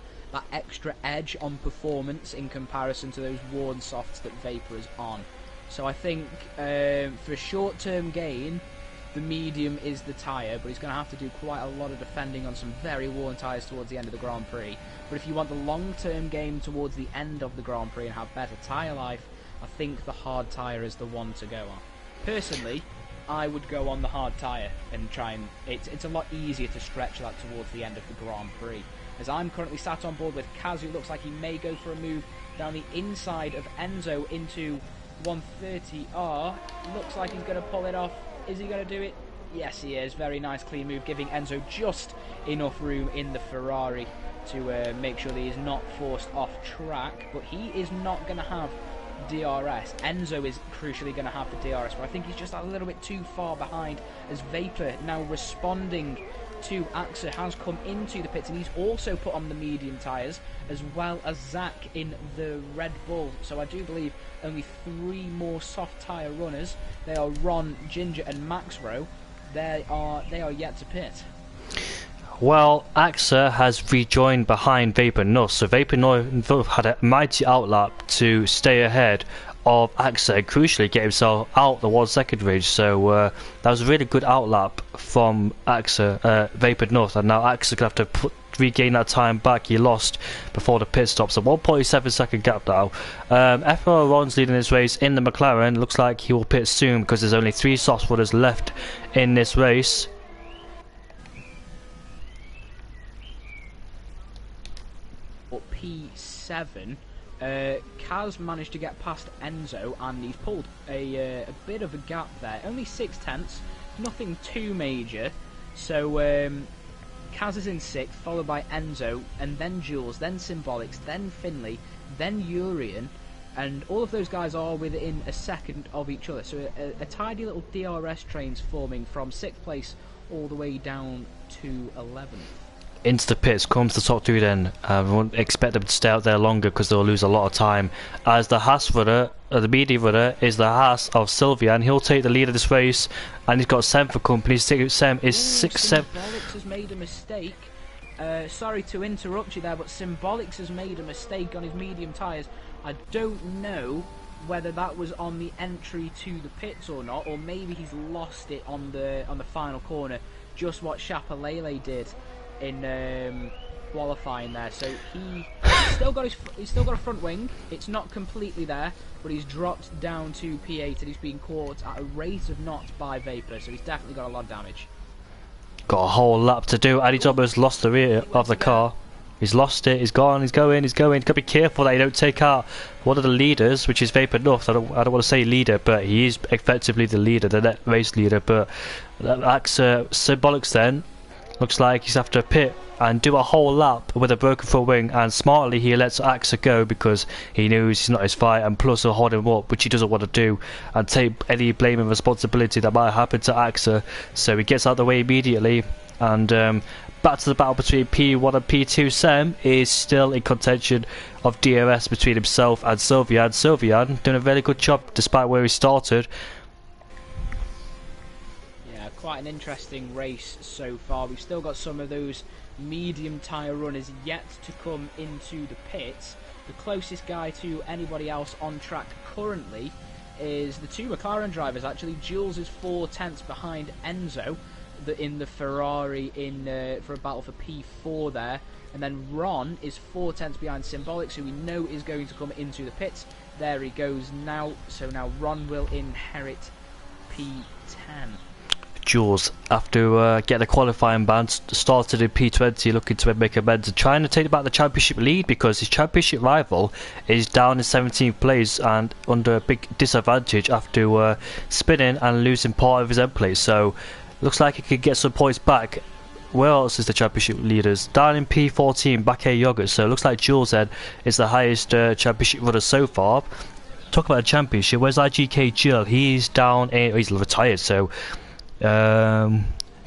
extra edge on performance in comparison to those worn softs that Vapor is on. So I think for a short-term gain, the medium is the tyre, but he's going to have to do quite a lot of defending on some very worn tyres towards the end of the Grand Prix. But if you want the long-term game towards the end of the Grand Prix and have better tyre life, I think the hard tyre is the one to go on. Personally, I would go on the hard tyre and try and... It's a lot easier to stretch that towards the end of the Grand Prix. As I'm currently sat on board with Kaz, who looks like he may go for a move down the inside of Enzo into 130R. Looks like he's going to pull it off. Is he going to do it? Yes, he is. Very nice clean move, giving Enzo just enough room in the Ferrari to make sure that he is not forced off track. But he is not going to have DRS. Enzo is crucially going to have the DRS, but I think he's just a little bit too far behind, as Vapor, now responding to AXA, has come into the pits, and he's also put on the medium tyres, as well as Zach in the Red Bull. So I do believe only 3 more soft tyre runners. They are Ron, Ginger and Max Rowe. They are yet to pit. Well, AXA has rejoined behind Vapor Nuss, so Vapor Nuss had a mighty outlap to stay ahead of AXA and crucially get himself out the 1 second range. So that was a really good outlap from AXA, Vapor Nuss, and now AXA gonna have to regain that time back he lost before the pit stop. So 1.7 second gap now. FRL Ron's leading this race in the McLaren. Looks like he will pit soon because there's only 3 soft runners left in this race. P7, Kaz managed to get past Enzo, and he's pulled a bit of a gap there. Only 6/10, nothing too major. So Kaz is in 6th, followed by Enzo, and then Jules, then Symbolics, then Finley, then Urian, and all of those guys are within a second of each other. So a tidy little DRS train's forming from 6th place all the way down to 11th. Into the pits comes the top 3 then. We won't expect them to stay out there longer because they'll lose a lot of time. As the Haas runner, the medium runner, is the Haas of Sylvia, and he'll take the lead of this race. And he's got Sem for company. Sem is 6-7. Symbolics has made a mistake. Sorry to interrupt you there, but Symbolics has made a mistake on his medium tyres. I don't know whether that was on the entry to the pits or not, or maybe he's lost it on the final corner. Just what Chapelele did in qualifying there. So he's still got a front wing. It's not completely there, but he's dropped down to P8 and he's being caught at a rate of knots by Vapor. So he's definitely got a lot of damage. Got a whole lap to do, and he's almost lost the rear of the car. He's lost it. He's gone. He's going. He's going. He's got to be careful that he don't take out one of the leaders, which is Vapor Nuss. I don't want to say leader, but he is effectively the leader, the net race leader. But that's Symbolics then. Looks like he's after a pit and do a whole lap with a broken front wing, and smartly he lets AXA go because he knows he's not his fight, and plus he'll hold him up, which he doesn't want to do, and take any blame and responsibility that might happen to AXA. So he gets out of the way immediately, and back to the battle between P1 and P2. Sem is still in contention of DRS between himself and Sylvian. Sylvian doing a very good job despite where he started. Quite an interesting race so far. We've still got some of those medium tyre runners yet to come into the pits. The closest guy to anybody else on track currently is the 2 McLaren drivers actually. Jules is 4/10 behind Enzo in the Ferrari for a battle for P4 there, and then Ron is 4/10 behind Symbolics, who we know is going to come into the pits. There he goes now. So now Ron will inherit P10. Jules, after getting the qualifying ban, started in P20, looking to make amends and trying to take back the championship lead because his championship rival is down in 17th place and under a big disadvantage after spinning and losing part of his end plate. So looks like he could get some points back. Where else is the championship leaders? Down in P14, back A Yogurt. So it looks like Jules then is the highest championship runner so far. Talk about a championship. Where's IGK Jill? He's down in, he's retired, so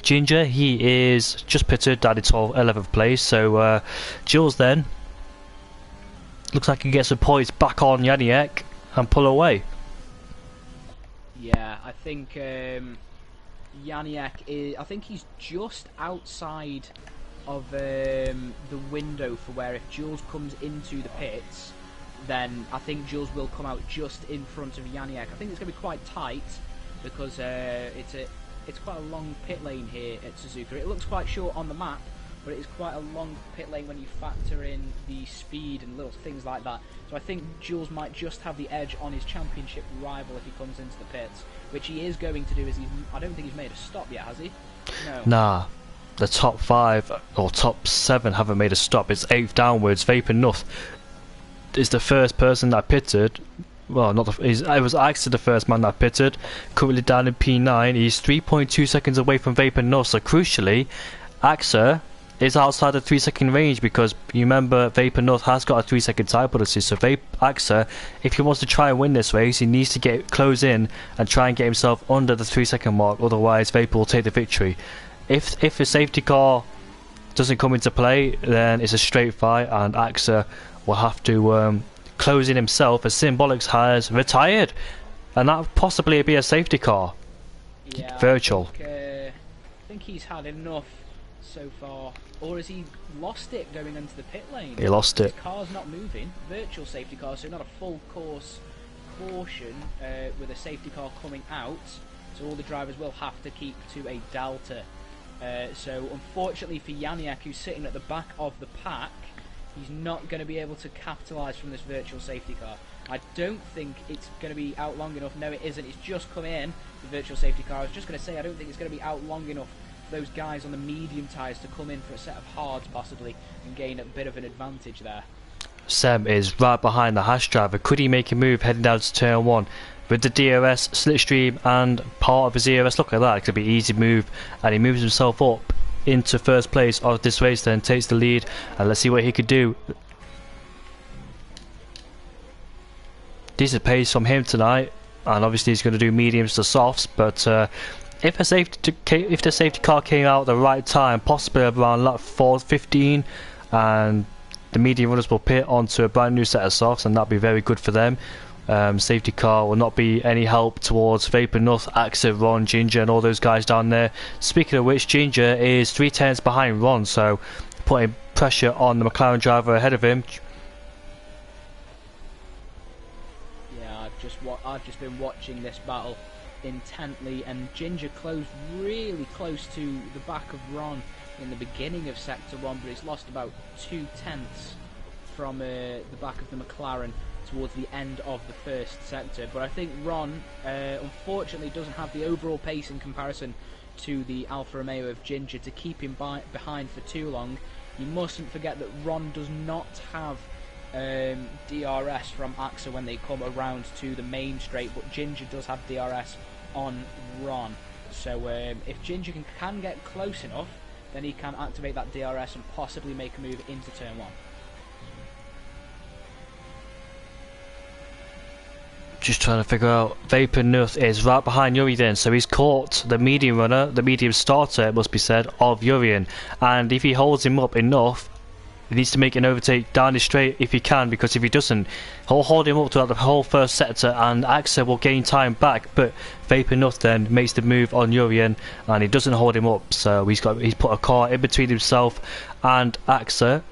Ginger, he is just pitted down in 11th place. So Jules then looks like he can get some points back on Janiek and pull away. Yeah, I think Janiak is, I think he's just outside of the window for where if Jules comes into the pits, then I think Jules will come out just in front of Janiak. I think it's going to be quite tight because it's quite a long pit lane here at Suzuka. It looks quite short on the map, but it is quite a long pit lane when you factor in the speed and little things like that. So I think Jules might just have the edge on his championship rival if he comes into the pits, which he is going to do. I don't think he's made a stop yet, has he? No. Nah, the top 5 or top 7 haven't made a stop. It's 8th downwards. Vapor Nuth is the first person that pitted. Well, not the. It was Axer the first man that pitted. Currently down in P9. He's 3.2 seconds away from Vapor Nuth. So crucially, Axer is outside the 3-second range because you remember Vapor Nuth has got a 3-second time penalty. So Axer, if he wants to try and win this race, he needs to get close in and try and get himself under the 3-second mark. Otherwise, Vapor will take the victory. If a safety car doesn't come into play, then it's a straight fight, and Axer will have to close in himself as Symbolics has retired, and that possibly be a safety car. Yeah, virtual. I think he's had enough so far, or has he lost it going into the pit lane? He lost it. His car's not moving. Virtual safety car, so not a full course caution with a safety car coming out. So all the drivers will have to keep to a delta. So unfortunately for Janiak, who's sitting at the back of the pack, he's not going to be able to capitalise from this virtual safety car. I don't think it's going to be out long enough. No, it isn't. It's just come in, the virtual safety car. I was just going to say, I don't think it's going to be out long enough for those guys on the medium tyres to come in for a set of hards, possibly, and gain a bit of an advantage there. Sem is right behind the Hash driver. Could he make a move heading down to turn 1? With the DRS, slipstream and part of his ERS, look at that, it could be an easy move, and he moves himself up into first place of this race, then takes the lead, and let's see what he could do. Decent pace from him tonight, and obviously he's going to do mediums to softs, but if the safety car came out at the right time, possibly around lap 4:15, and the medium runners will pit onto a brand new set of softs, and that'd be very good for them. Safety car will not be any help towards Vapor Nuth, Axer, Ron, Ginger and all those guys down there. Speaking of which, Ginger is 3 tenths behind Ron, so putting pressure on the McLaren driver ahead of him. Yeah, I've just been watching this battle intently, and Ginger closed really close to the back of Ron in the beginning of Sector 1, but he's lost about 2 tenths from the back of the McLaren towards the end of the first sector. But I think Ron unfortunately doesn't have the overall pace in comparison to the Alfa Romeo of Ginger to keep him behind for too long. You mustn't forget that Ron does not have DRS from AXA when they come around to the main straight, but Ginger does have DRS on Ron. So if Ginger can get close enough, then he can activate that DRS and possibly make a move into turn 1. Just trying to figure out, Vapor Nuth is right behind Yurian, so he's caught the medium runner, the medium starter it must be said, of Yurian, and if he holds him up enough, he needs to make an overtake down the straight if he can, because if he doesn't, he'll hold him up throughout the whole first sector and AXA will gain time back. But Vapor Nuth then makes the move on Yurian and he doesn't hold him up, so he's put a car in between himself and AXA.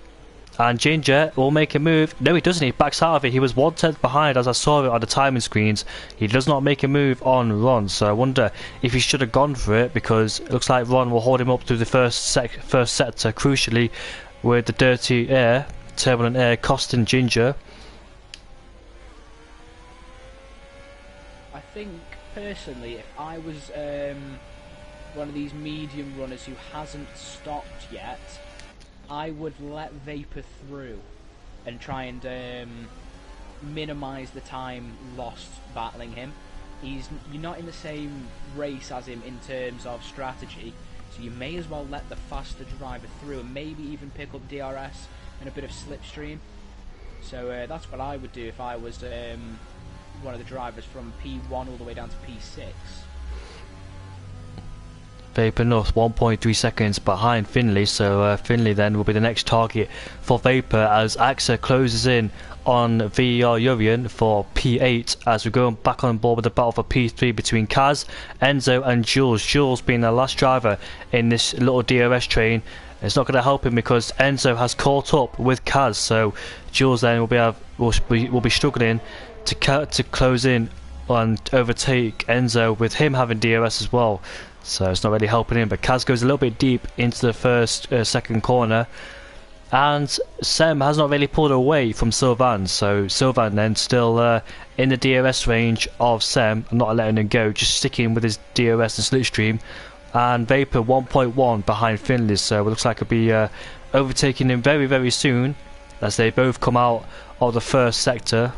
And Ginger will make a move. No, he doesn't. He backs out of it. He was 1 tenth behind, as I saw it on the timing screens. He does not make a move on Ron. So I wonder if he should have gone for it, because it looks like Ron will hold him up through the first sector, crucially, with the dirty air, turbulent air, costing Ginger. I think personally, if I was one of these medium runners who hasn't stopped yet, I would let Vapor through and try and minimise the time lost battling him. You're not in the same race as him in terms of strategy, so you may as well let the faster driver through and maybe even pick up DRS and a bit of slipstream. So that's what I would do if I was one of the drivers from P1 all the way down to P6. Vapor North 1.3 seconds behind Finley, so Finley then will be the next target for Vapor as AXA closes in on VER Urian for P8 as we're going back on board with the battle for P3 between Kaz, Enzo and Jules. Jules being the last driver in this little DRS train. It's not going to help him because Enzo has caught up with Kaz, so Jules then will be struggling to close in and overtake Enzo with him having DRS as well. So it's not really helping him, but Kaz goes a little bit deep into the second corner, and Sem has not really pulled away from Sylvain, so Sylvain then still in the DRS range of Sem, not letting him go, just sticking with his DRS and slipstream, and Vapor 1.1 behind Finley, so it looks like it'll be overtaking him very, very soon as they both come out of the first sector.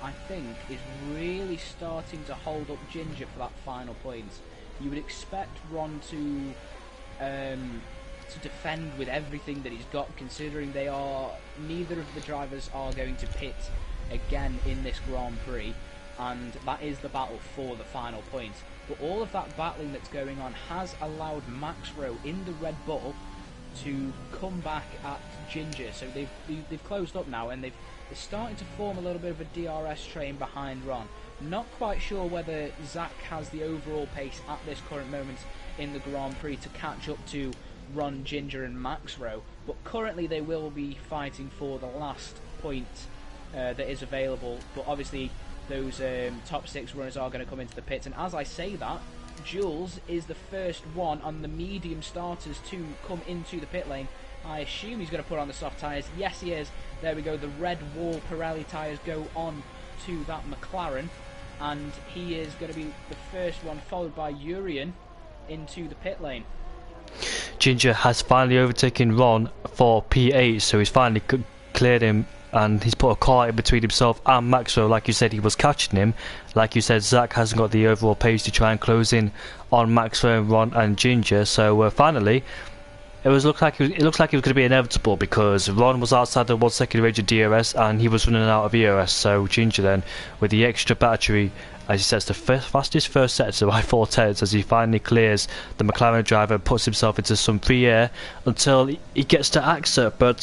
I think is really starting to hold up Ginger for that final point. You would expect Ron to defend with everything that he's got, considering neither of the drivers are going to pit again in this Grand Prix, and that is the battle for the final point. But all of that battling that's going on has allowed Max Rowe in the Red Bull to come back at Ginger, so they've closed up now, and they're starting to form a little bit of a DRS train behind Ron. Not quite sure whether Zach has the overall pace at this current moment in the Grand Prix to catch up to Ron, Ginger and Max Rowe, but currently they will be fighting for the last point that is available. But obviously those top six runners are going to come into the pits, and as I say that, Jules is the first one on the medium starters to come into the pit lane. I assume he's going to put on the soft tyres. Yes, he is. There we go. The red wall Pirelli tyres go on to that McLaren, and he is going to be the first one, followed by Urian into the pit lane. Ginger has finally overtaken Ron for P8, so he's finally cleared him, and he's put a car in between himself and Maxwell. Like you said, he was catching him. Like you said, Zach hasn't got the overall pace to try and close in on Maxwell, Ron and Ginger, so finally it looks like it was going to be inevitable, because Ron was outside the 1 second range of DRS and he was running out of ERS. So Ginger then, with the extra battery, as he sets the fastest first sector by 4/10 as he finally clears the McLaren driver and puts himself into some free air until he gets to AXA. But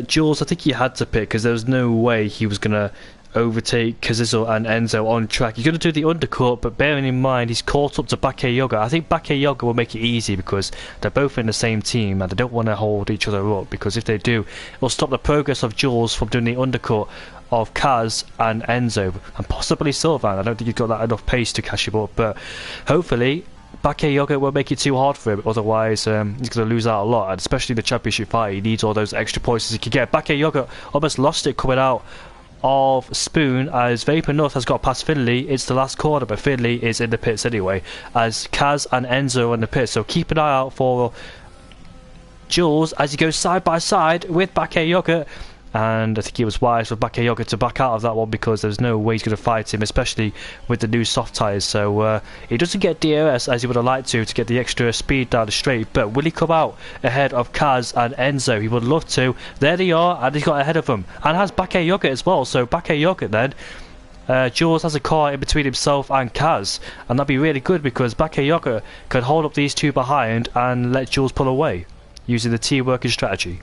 Jules, I think he had to pick, because there was no way he was going to overtake Kazizel and Enzo on track. He's going to do the undercut, but bearing in mind he's caught up to Bakayoko. I think Bakayoko will make it easy because they're both in the same team and they don't want to hold each other up, because if they do, it'll stop the progress of Jules from doing the undercut of Kaz and Enzo and possibly Sylvain. I don't think he's got that enough pace to catch him up, but hopefully Bakayoko won't make it too hard for him, otherwise he's going to lose out a lot, and especially the championship fight. He needs all those extra points as he can get. Bakayoko almost lost it coming out of Spoon as Vapor North has got past Finley. It's the last corner, but Finley is in the pits anyway as Kaz and Enzo are in the pits, so keep an eye out for Jules as he goes side by side with Bakayoko. And I think it was wise for Bakayoko to back out of that one, because there's no way he's going to fight him, especially with the new soft tyres. So he doesn't get DRS as he would have liked to get the extra speed down the straight. But will he come out ahead of Kaz and Enzo? He would love to. There they are, and he's got ahead of them. And has Bakayoko as well. So Bakayoko then, Jules has a car in between himself and Kaz. And that'd be really good, because Bakayoko could hold up these two behind and let Jules pull away using the teamworking strategy.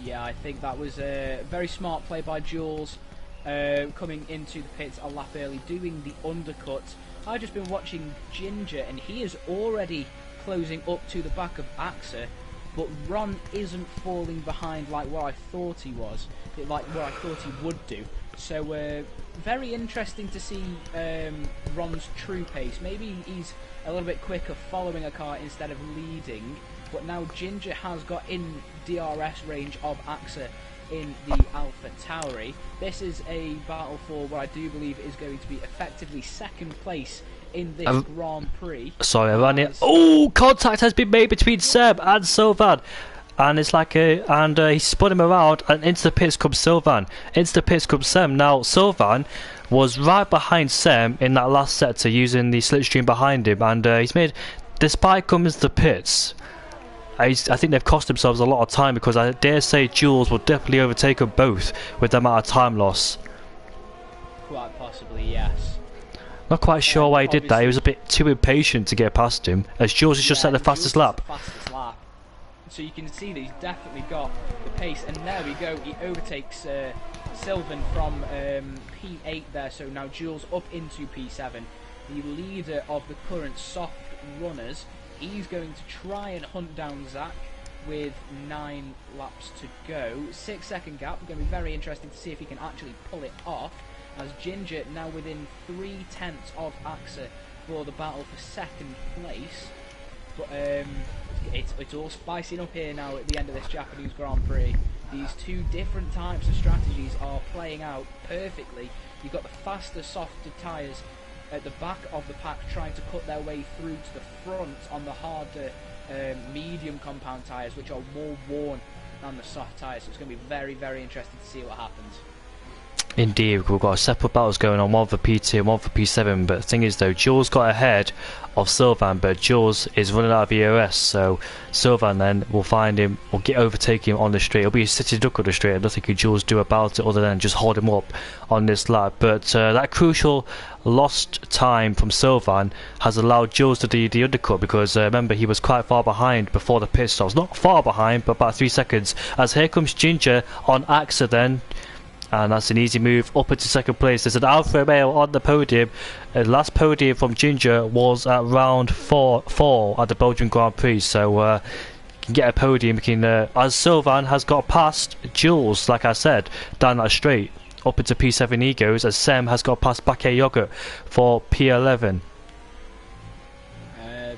Yeah, I think that was a very smart play by Jules, coming into the pits a lap early, doing the undercut. I've just been watching Ginger, and he is already closing up to the back of AXA, but Ron isn't falling behind like what I thought he was, like what I thought he would do. So very interesting to see Ron's true pace. Maybe he's a little bit quicker following a car instead of leading, but now Ginger has got in DRS range of AXA in the Alpha Tauri. This is a battle for what I do believe is going to be effectively second place in this Grand Prix. Sorry, I ran it. Oh, contact has been made between Seb and Sylvain. And it's like he spun him around, and into the pits comes Sylvain. Into the pits comes Sem. Now Sylvain was right behind Sem in that last sector using the slipstream behind him, and he's made, despite coming to the pits, I think they've cost themselves a lot of time, because I dare say Jules will definitely overtake them both with the amount of time loss. Quite possibly, yes. Not quite sure why he did that. He was a bit too impatient to get past him, as Jules has just set the fastest lap. So you can see that he's definitely got the pace, and there we go. He overtakes Sylvan from P8 there. So now Jules up into P7, the leader of the current soft runners. He's going to try and hunt down Zach with 9 laps to go. 6-second gap. Going to be very interesting to see if he can actually pull it off, as Ginger now within 3/10 of AXA for the battle for second place. But it's all spicing up here now at the end of this Japanese Grand Prix. These two different types of strategies are playing out perfectly. You've got the faster, softer tyres at the back of the pack trying to cut their way through to the front on the harder medium compound tyres, which are more worn than the soft tyres. So it's going to be very, very interesting to see what happens. Indeed, we've got separate battles going on, one for P2 and one for P7, but the thing is though, Jules got ahead of Sylvan, but Jules is running out of EOS, so Sylvan then will find him, or overtake him on the straight. It'll be a city duck on the straight, and nothing can Jules do about it other than just hold him up on this lap. But that crucial lost time from Sylvan has allowed Jules to do the undercut, because remember, he was quite far behind before the pit stops. Not far behind, but about 3 seconds, as here comes Ginger on AXA then. And that's an easy move up into second place. There's an Alfa Romeo on the podium. The last podium from Ginger was at round 4 at the Belgian Grand Prix. So you can get a podium. As Sylvan has got past Jules, like I said, down that straight. Up into P7 he goes, as Sem has got past Baké Yogurt for P11.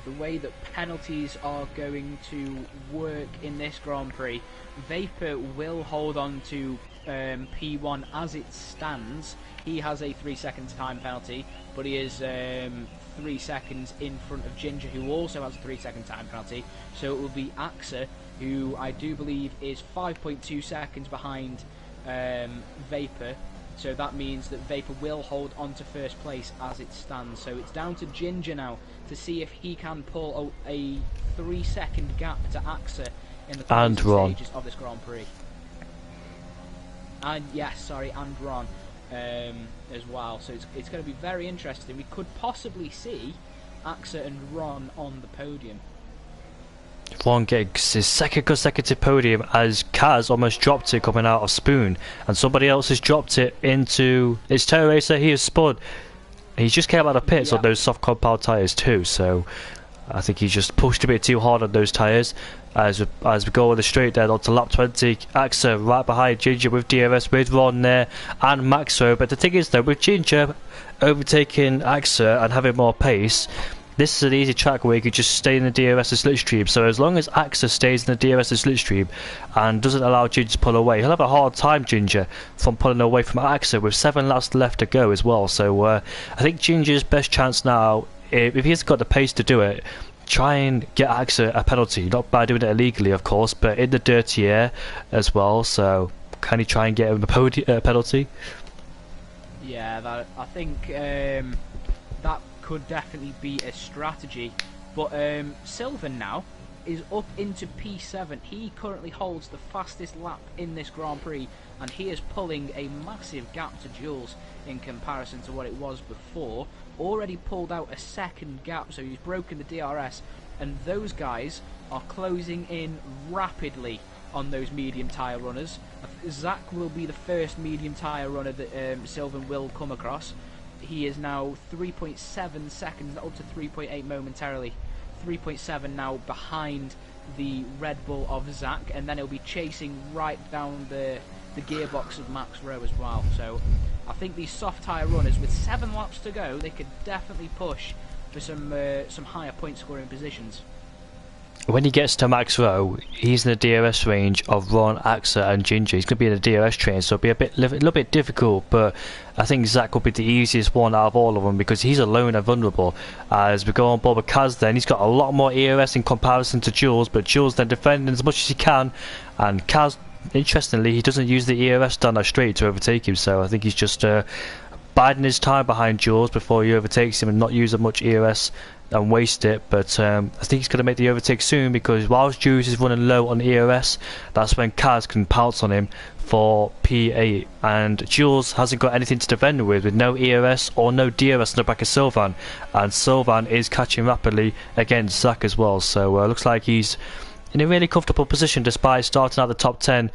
The way that penalties are going to work in this Grand Prix, Vapor will hold on to P1 as it stands. He has a 3-second time penalty, but he is 3 seconds in front of Ginger, who also has a 3-second time penalty. So it will be AXA, who I do believe is 5.2 seconds behind Vapor. So that means that Vapor will hold on to first place as it stands. So it's down to Ginger now to see if he can pull a 3-second gap to AXA in the closing stages of this Grand Prix. And yes, sorry, and Ron as well. So it's going to be very interesting. We could possibly see AXA and Ron on the podium. Ron gets his second consecutive podium, as Kaz almost dropped it coming out of Spoon, and somebody else has dropped it into his tow racer. He has spun. He just came out of the pits on those soft compound tyres too, so I think he just pushed a bit too hard on those tyres. As we go on the straight there onto lap 20, AXA right behind Ginger with DRS, with Ron there and Maxo. But the thing is though, with Ginger overtaking AXA and having more pace, this is an easy track where you can just stay in the DRS and slipstream. So as long as AXA stays in the DRS and slipstream and doesn't allow Ginger to pull away, he'll have a hard time, Ginger, from pulling away from AXA with 7 laps left to go as well. So I think Ginger's best chance now, if he's got the pace to do it, try and get AXA a penalty, not by doing it illegally of course, but in the dirty air as well. So can he try and get him a penalty? Yeah, I think that could definitely be a strategy. But Sylvan now is up into P7. He currently holds the fastest lap in this Grand Prix, and he is pulling a massive gap to Jules in comparison to what it was before. Already pulled out a second gap, so he's broken the DRS, and those guys are closing in rapidly on those medium tyre runners. Zach will be the first medium tyre runner that Sylvan will come across. He is now 3.7 seconds, up to 3.8 momentarily. 3.7 now behind the Red Bull of Zach, and then he'll be chasing right down the gearbox of Max Rowe as well. So I think these soft tyre runners, with 7 laps to go, they could definitely push for some higher point scoring positions. When he gets to Max Rowe, he's in the DRS range of Ron, AXA and Ginger. He's going to be in the DRS train, so it'll be a little bit difficult, but I think Zach will be the easiest one out of all of them, because he's alone and vulnerable. As we go on board with Kaz then, he's got a lot more EOS in comparison to Jules, but Jules then defending as much as he can, and Kaz, interestingly, he doesn't use the EOS down that straight to overtake him, so I think he's just biding his time behind Jules before he overtakes him and not use as much EOS and waste it. But I think he's going to make the overtake soon, because whilst Jules is running low on EOS, that's when Kaz can pounce on him for P8, and Jules hasn't got anything to defend with no EOS or no DRS in the back of Sylvan, and Sylvan is catching rapidly against Zach as well. So looks like he's in a really comfortable position despite starting out the top 10,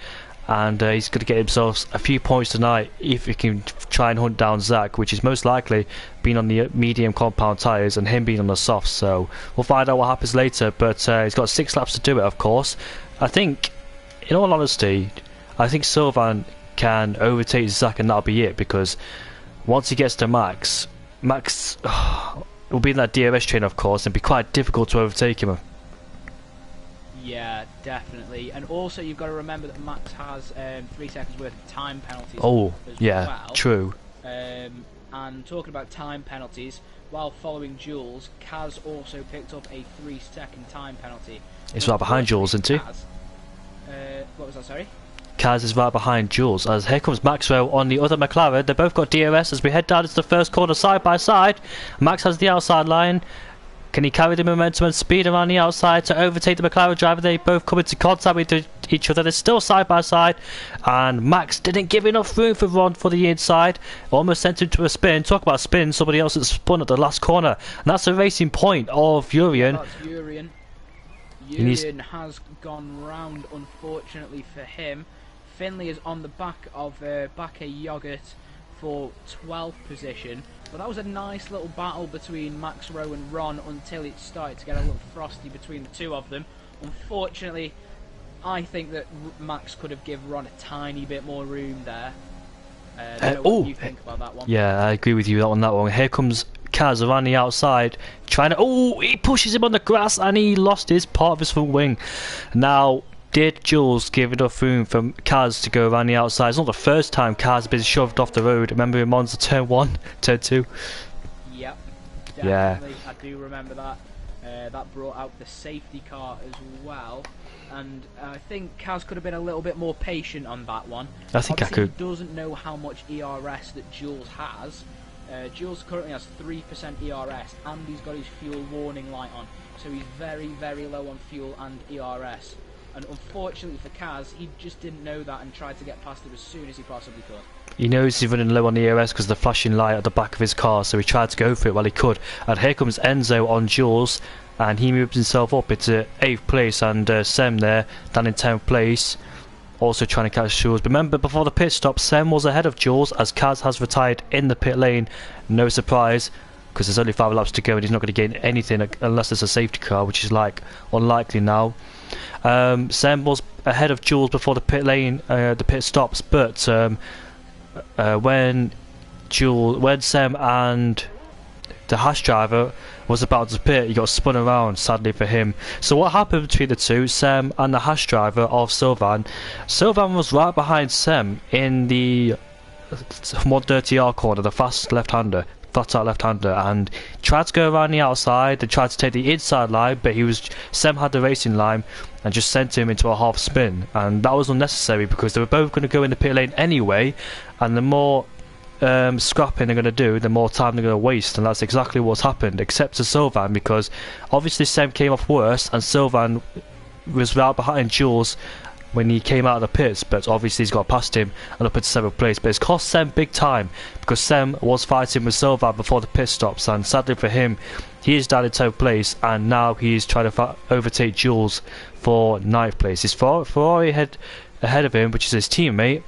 and he's going to get himself a few points tonight if he can try and hunt down Zach, which is most likely being on the medium compound tyres and him being on the soft. So we'll find out what happens later, but he's got 6 laps to do it, of course. I think, in all honesty, I think Sylvan can overtake Zach and that'll be it, because once he gets to Max will be in that DRS train, of course, and it'll be quite difficult to overtake him. Yeah, definitely. And also you've got to remember that Max has 3 seconds worth of time penalties. Oh, as yeah, well. true. And talking about time penalties, while following Jules, Kaz also picked up a 3-second time penalty. He's right behind Jules, isn't he? What was that, sorry? Kaz is right behind Jules, as here comes Maxwell on the other McLaren. They both got DRS as we head down into the first corner side by side. Max has the outside line. Can he carry the momentum and speed around the outside to overtake the McLaren driver? They both come into contact with each other. They're still side by side, and Max didn't give enough room for Ron for the inside. Almost sent him to a spin. Talk about spin, somebody else has spun at the last corner, and that's a racing point of Urian. That's Urian. Urian has gone round, unfortunately for him. Finley is on the back of Bakke Yogurt for 12th position. But that was a nice little battle between Max Rowe and Ron until it started to get a little frosty between the two of them. Unfortunately, I think that Max could have given Ron a tiny bit more room there. What do you think about that one? Yeah, I agree with you on that one. Here comes Kaz around the outside, trying to... Oh, he pushes him on the grass and he lost his part of his front wing. Now, did Jules give enough room for Kaz to go around the outside? It's not the first time Kaz has been shoved off the road. Remember him on the turn 1, turn 2? Yep, definitely. Yeah. I do remember that. That brought out the safety car as well. And I think Kaz could have been a little bit more patient on that one. I think Obviously, I could. He doesn't know how much ERS that Jules has. Jules currently has 3% ERS, and he's got his fuel warning light on. So he's very, very low on fuel and ERS. And unfortunately for Kaz, he just didn't know that and tried to get past it as soon as he possibly could. He knows he's running low on the EOS because of the flashing light at the back of his car, so he tried to go for it while he could. And here comes Enzo on Jules, and he moves himself up into 8th place, and Sem there down in 10th place, also trying to catch Jules. Remember, before the pit stop, Sem was ahead of Jules as Kaz has retired in the pit lane. No surprise, because there's only 5 laps to go and he's not going to gain anything unless there's a safety car, which is like unlikely now. Sem was ahead of Jules before the pit stops, but when Sem and the Haas driver was about to pit, he got spun around, sadly for him. So what happened between the two, Sem and the Haas driver of Sylvan? Sylvan was right behind Sem in the 130R corner, the fast left-hander, flat-out left-hander, and tried to go around the outside and tried to take the inside line, but Sem had the racing line and just sent him into a half spin, and that was unnecessary because they were both going to go in the pit lane anyway, and the more scrapping they're going to do, the more time they're going to waste, and that's exactly what's happened, except to Sylvan, because obviously Sem came off worse and Sylvan was right behind Jules when he came out of the pits, but obviously he's got past him and up into 7th place. But it's cost Sem big time because Sem was fighting with Sylvan before the pit stops, and sadly for him, he is down in 10th place, and now he's trying to overtake Jules for 9th place. His Ferrari ahead of him, which is his teammate.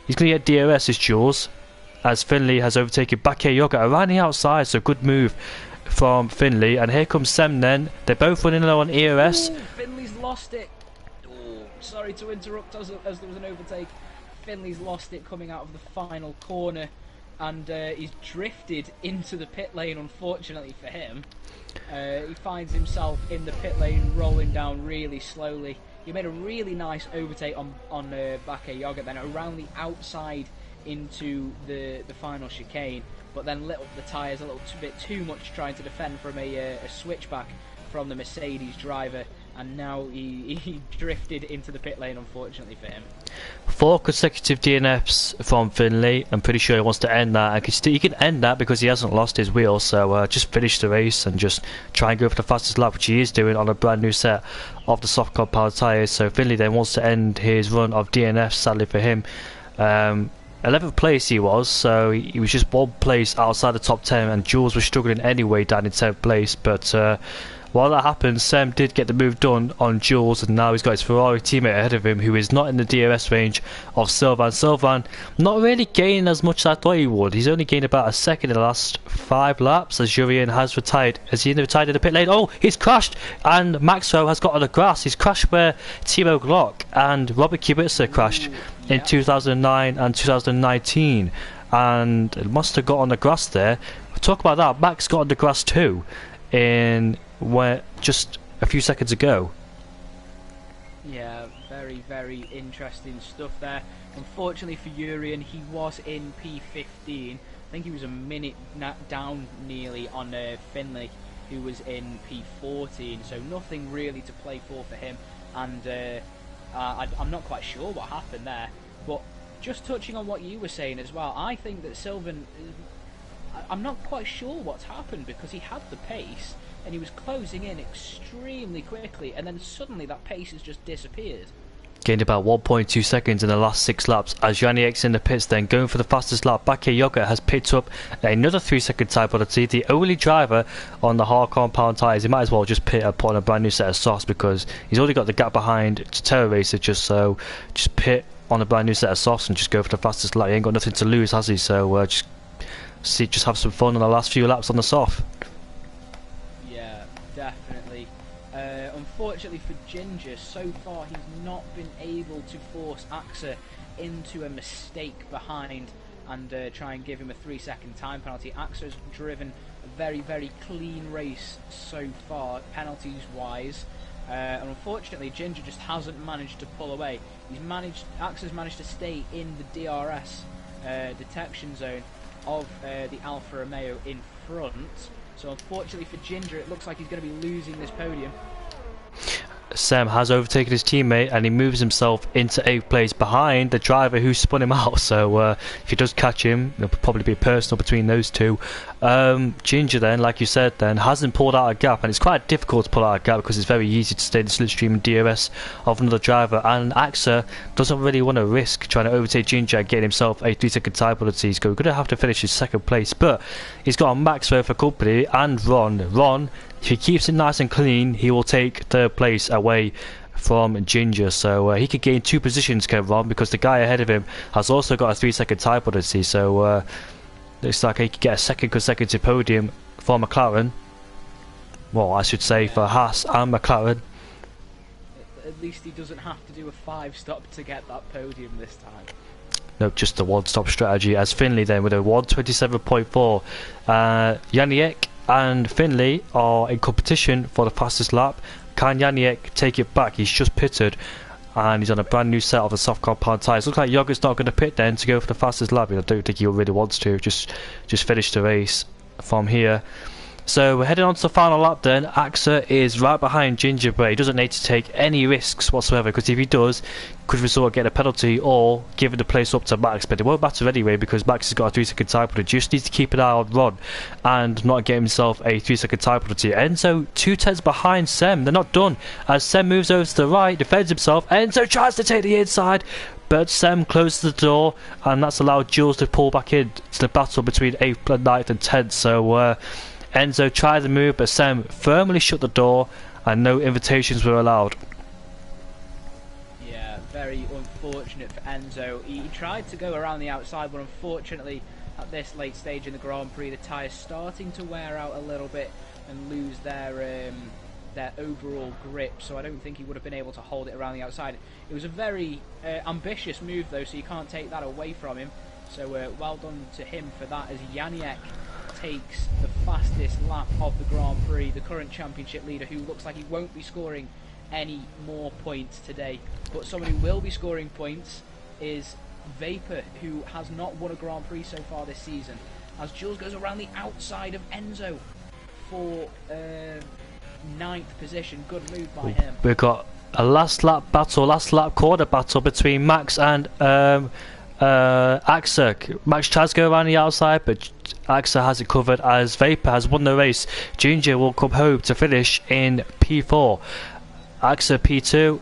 He's going to get DRS as Jules, as Finley has overtaken Bakke Yoga around the outside, so good move from Finley. And here comes Sem then. They're both running low on ERS. Ooh, Finley's lost it. Ooh, sorry to interrupt as there was an overtake. Finley's lost it coming out of the final corner, and he's drifted into the pit lane, unfortunately for him. He finds himself in the pit lane rolling down really slowly. He made a really nice overtake on Bakke Yoga, then around the outside into the final chicane, but then lit up the tyres a little bit too much trying to defend from a switchback from the Mercedes driver. and now he drifted into the pit lane, unfortunately for him. 4 consecutive DNFs from Finley. I'm pretty sure he wants to end that. He can end that because he hasn't lost his wheel. So just finish the race and just try and go for the fastest lap, which he is doing on a brand new set of the soft compound tyres. So Finley then wants to end his run of DNFs, sadly for him. 11th place he was, so he was just 1 place outside the top 10, and Jules was struggling anyway down in 10th place. But while that happened, Sam did get the move done on Jules, and now he's got his Ferrari teammate ahead of him, who is not in the DRS range of Sylvain. Sylvain not really gaining as much as I thought he would. He's only gained about a second in the last 5 laps, as Jurien has retired. Has he retired in the pit lane? Oh, he's crashed, and Maxwell has got on the grass. He's crashed where Timo Glock and Robert Kubica crashed in 2009 and 2019, and it must have got on the grass there. Talk about that, Max got on the grass too just a few seconds ago. Yeah, very, very interesting stuff there. Unfortunately for Jurien, he was in P15. I think he was a minute down nearly on Finley, who was in P14, so nothing really to play for him. And I'm not quite sure what happened there, but just touching on what you were saying as well, I think that Sylvain, I'm not quite sure what's happened, because he had the pace and he was closing in extremely quickly, and then suddenly that pace has just disappeared. Gained about 1.2 seconds in the last 6 laps as Yannick's in the pits, then going for the fastest lap. Bakke Yoga has picked up another 3-second tyre penalty. The only driver on the hard compound tyres, he might as well just put on a brand new set of softs, because he's already got the gap behind Terra Racer. Just pit on a brand new set of softs and just go for the fastest lap. He ain't got nothing to lose, has he? So just have some fun on the last few laps on the soft. Yeah, definitely. Unfortunately for Ginger, so far he's not been able to force AXA into a mistake behind and try and give him a 3-second time penalty. AXA has driven a very, very clean race so far, penalties wise. And unfortunately, Ginger just hasn't managed to pull away. AXA's managed to stay in the DRS detection zone of the Alfa Romeo in front. So unfortunately for Ginger, it looks like he's going to be losing this podium. Sam has overtaken his teammate and he moves himself into 8th place behind the driver who spun him out. So if he does catch him, there'll probably be personal between those two. Ginger then, like you said, then hasn't pulled out a gap, and it's quite difficult to pull out a gap because it's very easy to stay in the slipstream and DRS of another driver, and AXA doesn't really want to risk trying to overtake Ginger and getting himself a 3-second time penalty. He's going to have to finish his 2nd place, but he's got a Maxwell for company and Ron. If he keeps it nice and clean, he will take 3rd place away from Ginger. So he could gain 2 positions, Ron, because the guy ahead of him has also got a 3-second time penalty. So looks like he could get a 2nd consecutive podium for McLaren. Well, I should say for Haas and McLaren. At least he doesn't have to do a 5-stop to get that podium this time. No, just the 1-stop strategy. As Finley then with a 1:27.4. Yannick and Finley are in competition for the fastest lap. Can Yannick take it back? He's just pitted and he's on a brand new set of the soft compound tyres. Looks like Yoga's not going to pit then to go for the fastest lap. I don't think he really wants to. Just finish the race from here. So we're heading on to the final lap then. AXA is right behind Ginger, but he doesn't need to take any risks whatsoever, because if he does, could result getting a penalty or giving the place up to Max. But it won't matter anyway, because Max has got a 3-second time penalty. Just needs to keep an eye on Ron and not get himself a 3-second time penalty. Enzo 2/10 behind Sem. They're not done. As Sem moves over to the right, defends himself. Enzo tries to take the inside, but Sem closes the door, and that's allowed Jules to pull back in to the battle between 8th, 9th and 10th. So Enzo tried to move, but Sam firmly shut the door and no invitations were allowed. Yeah, very unfortunate for Enzo. He tried to go around the outside, but unfortunately at this late stage in the Grand Prix, the tyres starting to wear out a little bit and lose their overall grip, so I don't think he would have been able to hold it around the outside. It was a very ambitious move though, so you can't take that away from him. So well done to him for that, as Yannick takes the fastest lap of the Grand Prix, the current championship leader, who looks like he won't be scoring any more points today. But someone who will be scoring points is Vapor, who has not won a Grand Prix so far this season, as Jules goes around the outside of Enzo for ninth position. Good move by him. We've got a last lap corner battle between Max and Axa. Max tries to go around the outside, but Axa has it covered as Vapor has won the race. Ginger will come home to finish in P4. Axa P2.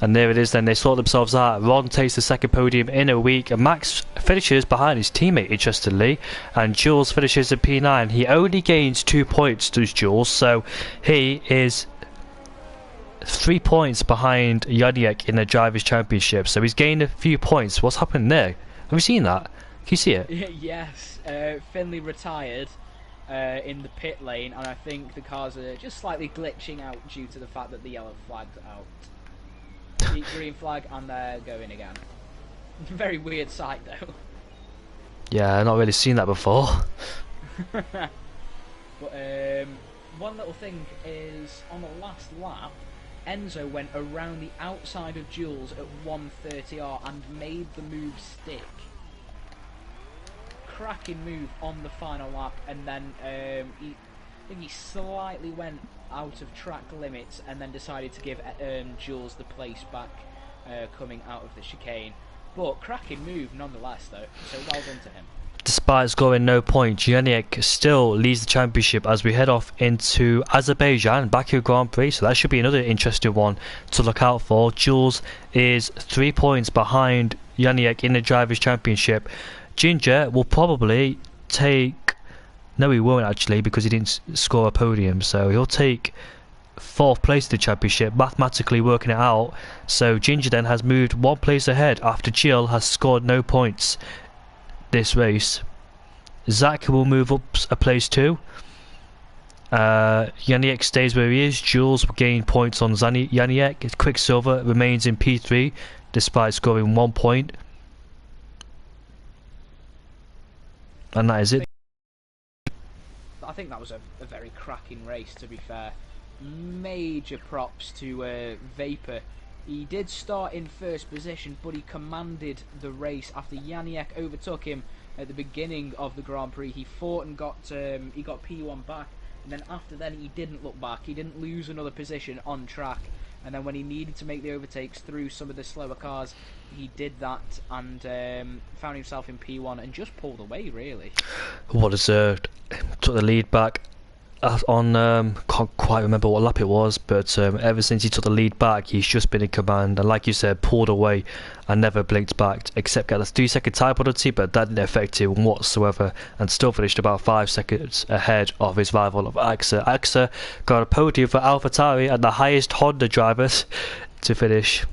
And there it is then, they sort themselves out. Ron takes the second podium in a week, and Max finishes behind his teammate, interestingly, and Jules finishes in P9. He only gains 2 points, does Jules, so he is 3 points behind Janiek in the Drivers' Championship, so he's gained a few points. What's happened there? Have you seen that? Can you see it? Yes, Finley retired in the pit lane, and I think the cars are just slightly glitching out due to the fact that the yellow flag's out. Green flag, and they're going again. Very weird sight though. Yeah, I've not really seen that before. But one little thing is, on the last lap, Enzo went around the outside of Jules at 130R and made the move stick. Cracking move on the final lap, and then I think he slightly went out of track limits and then decided to give Jules the place back coming out of the chicane. But cracking move nonetheless though, so well done to him. Despite scoring no points, Janiek still leads the championship as we head off into Azerbaijan, Baku Grand Prix, so that should be another interesting one to look out for. Jules is 3 points behind Janiek in the Drivers' Championship. Ginger will probably take... No, he won't actually, because he didn't score a podium, so he'll take 4th place in the championship, mathematically working it out. So Ginger then has moved 1 place ahead after Jill has scored no points this race. Zach will move up a place too. Janiek stays where he is. Jules will gain points on Janiek. Quicksilver remains in P3 despite scoring 1 point. And that is it. I think that was a very cracking race, to be fair. Major props to Vapor. He did start in first position, but he commanded the race after Janiek overtook him at the beginning of the Grand Prix. He fought and got P1 back, and then after then he didn't look back. He didn't lose another position on track, and then when he needed to make the overtakes through some of the slower cars, he did that and found himself in P1 and just pulled away, really. Well deserved. Took the lead back on can't quite remember what lap it was, but ever since he took the lead back, he's just been in command, and like you said, pulled away and never blinked back, except get a 3-second time penalty, but that didn't affect him whatsoever, and still finished about 5 seconds ahead of his rival of Axa. Axa got a podium for AlphaTauri and the highest Honda drivers to finish.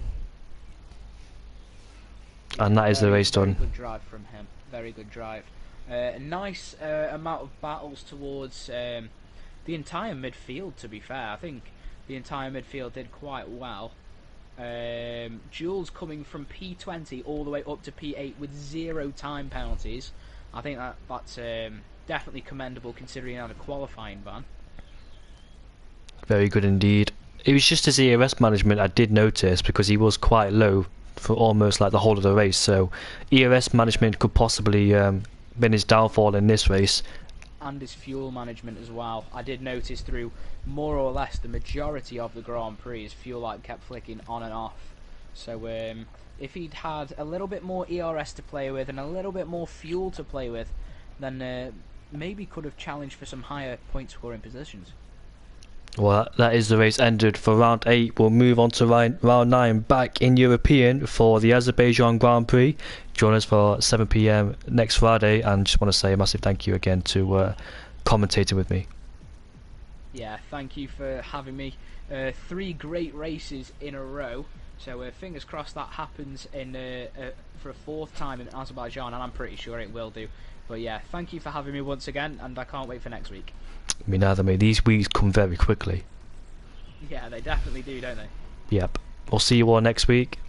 And that is the race done. Very good drive from him. Very good drive. A nice amount of battles towards the entire midfield, to be fair. I think the entire midfield did quite well. Jules coming from P20 all the way up to P8 with 0 time penalties. I think that's definitely commendable considering he had a qualifying ban. Very good indeed. It was just his ERS management I did notice, because he was quite low for almost like the whole of the race, so ERS management could possibly been his downfall in this race. And his fuel management as well. I did notice through more or less the majority of the Grand Prix, his fuel light kept flicking on and off. So if he'd had a little bit more ERS to play with and a little bit more fuel to play with, then maybe could have challenged for some higher point scoring positions. Well, that is the race ended for round 8. We'll move on to round 9 back in European for the Azerbaijan Grand Prix. Join us for 7 PM next Friday, and just want to say a massive thank you again to commentating with me. Yeah, thank you for having me. 3 great races in a row, so fingers crossed that happens in for a 4th time in Azerbaijan, and I'm pretty sure it will do. But yeah, thank you for having me once again, and I can't wait for next week. Me neither, mate. These weeks come very quickly. Yeah, they definitely do, don't they? Yep. We'll see you all next week.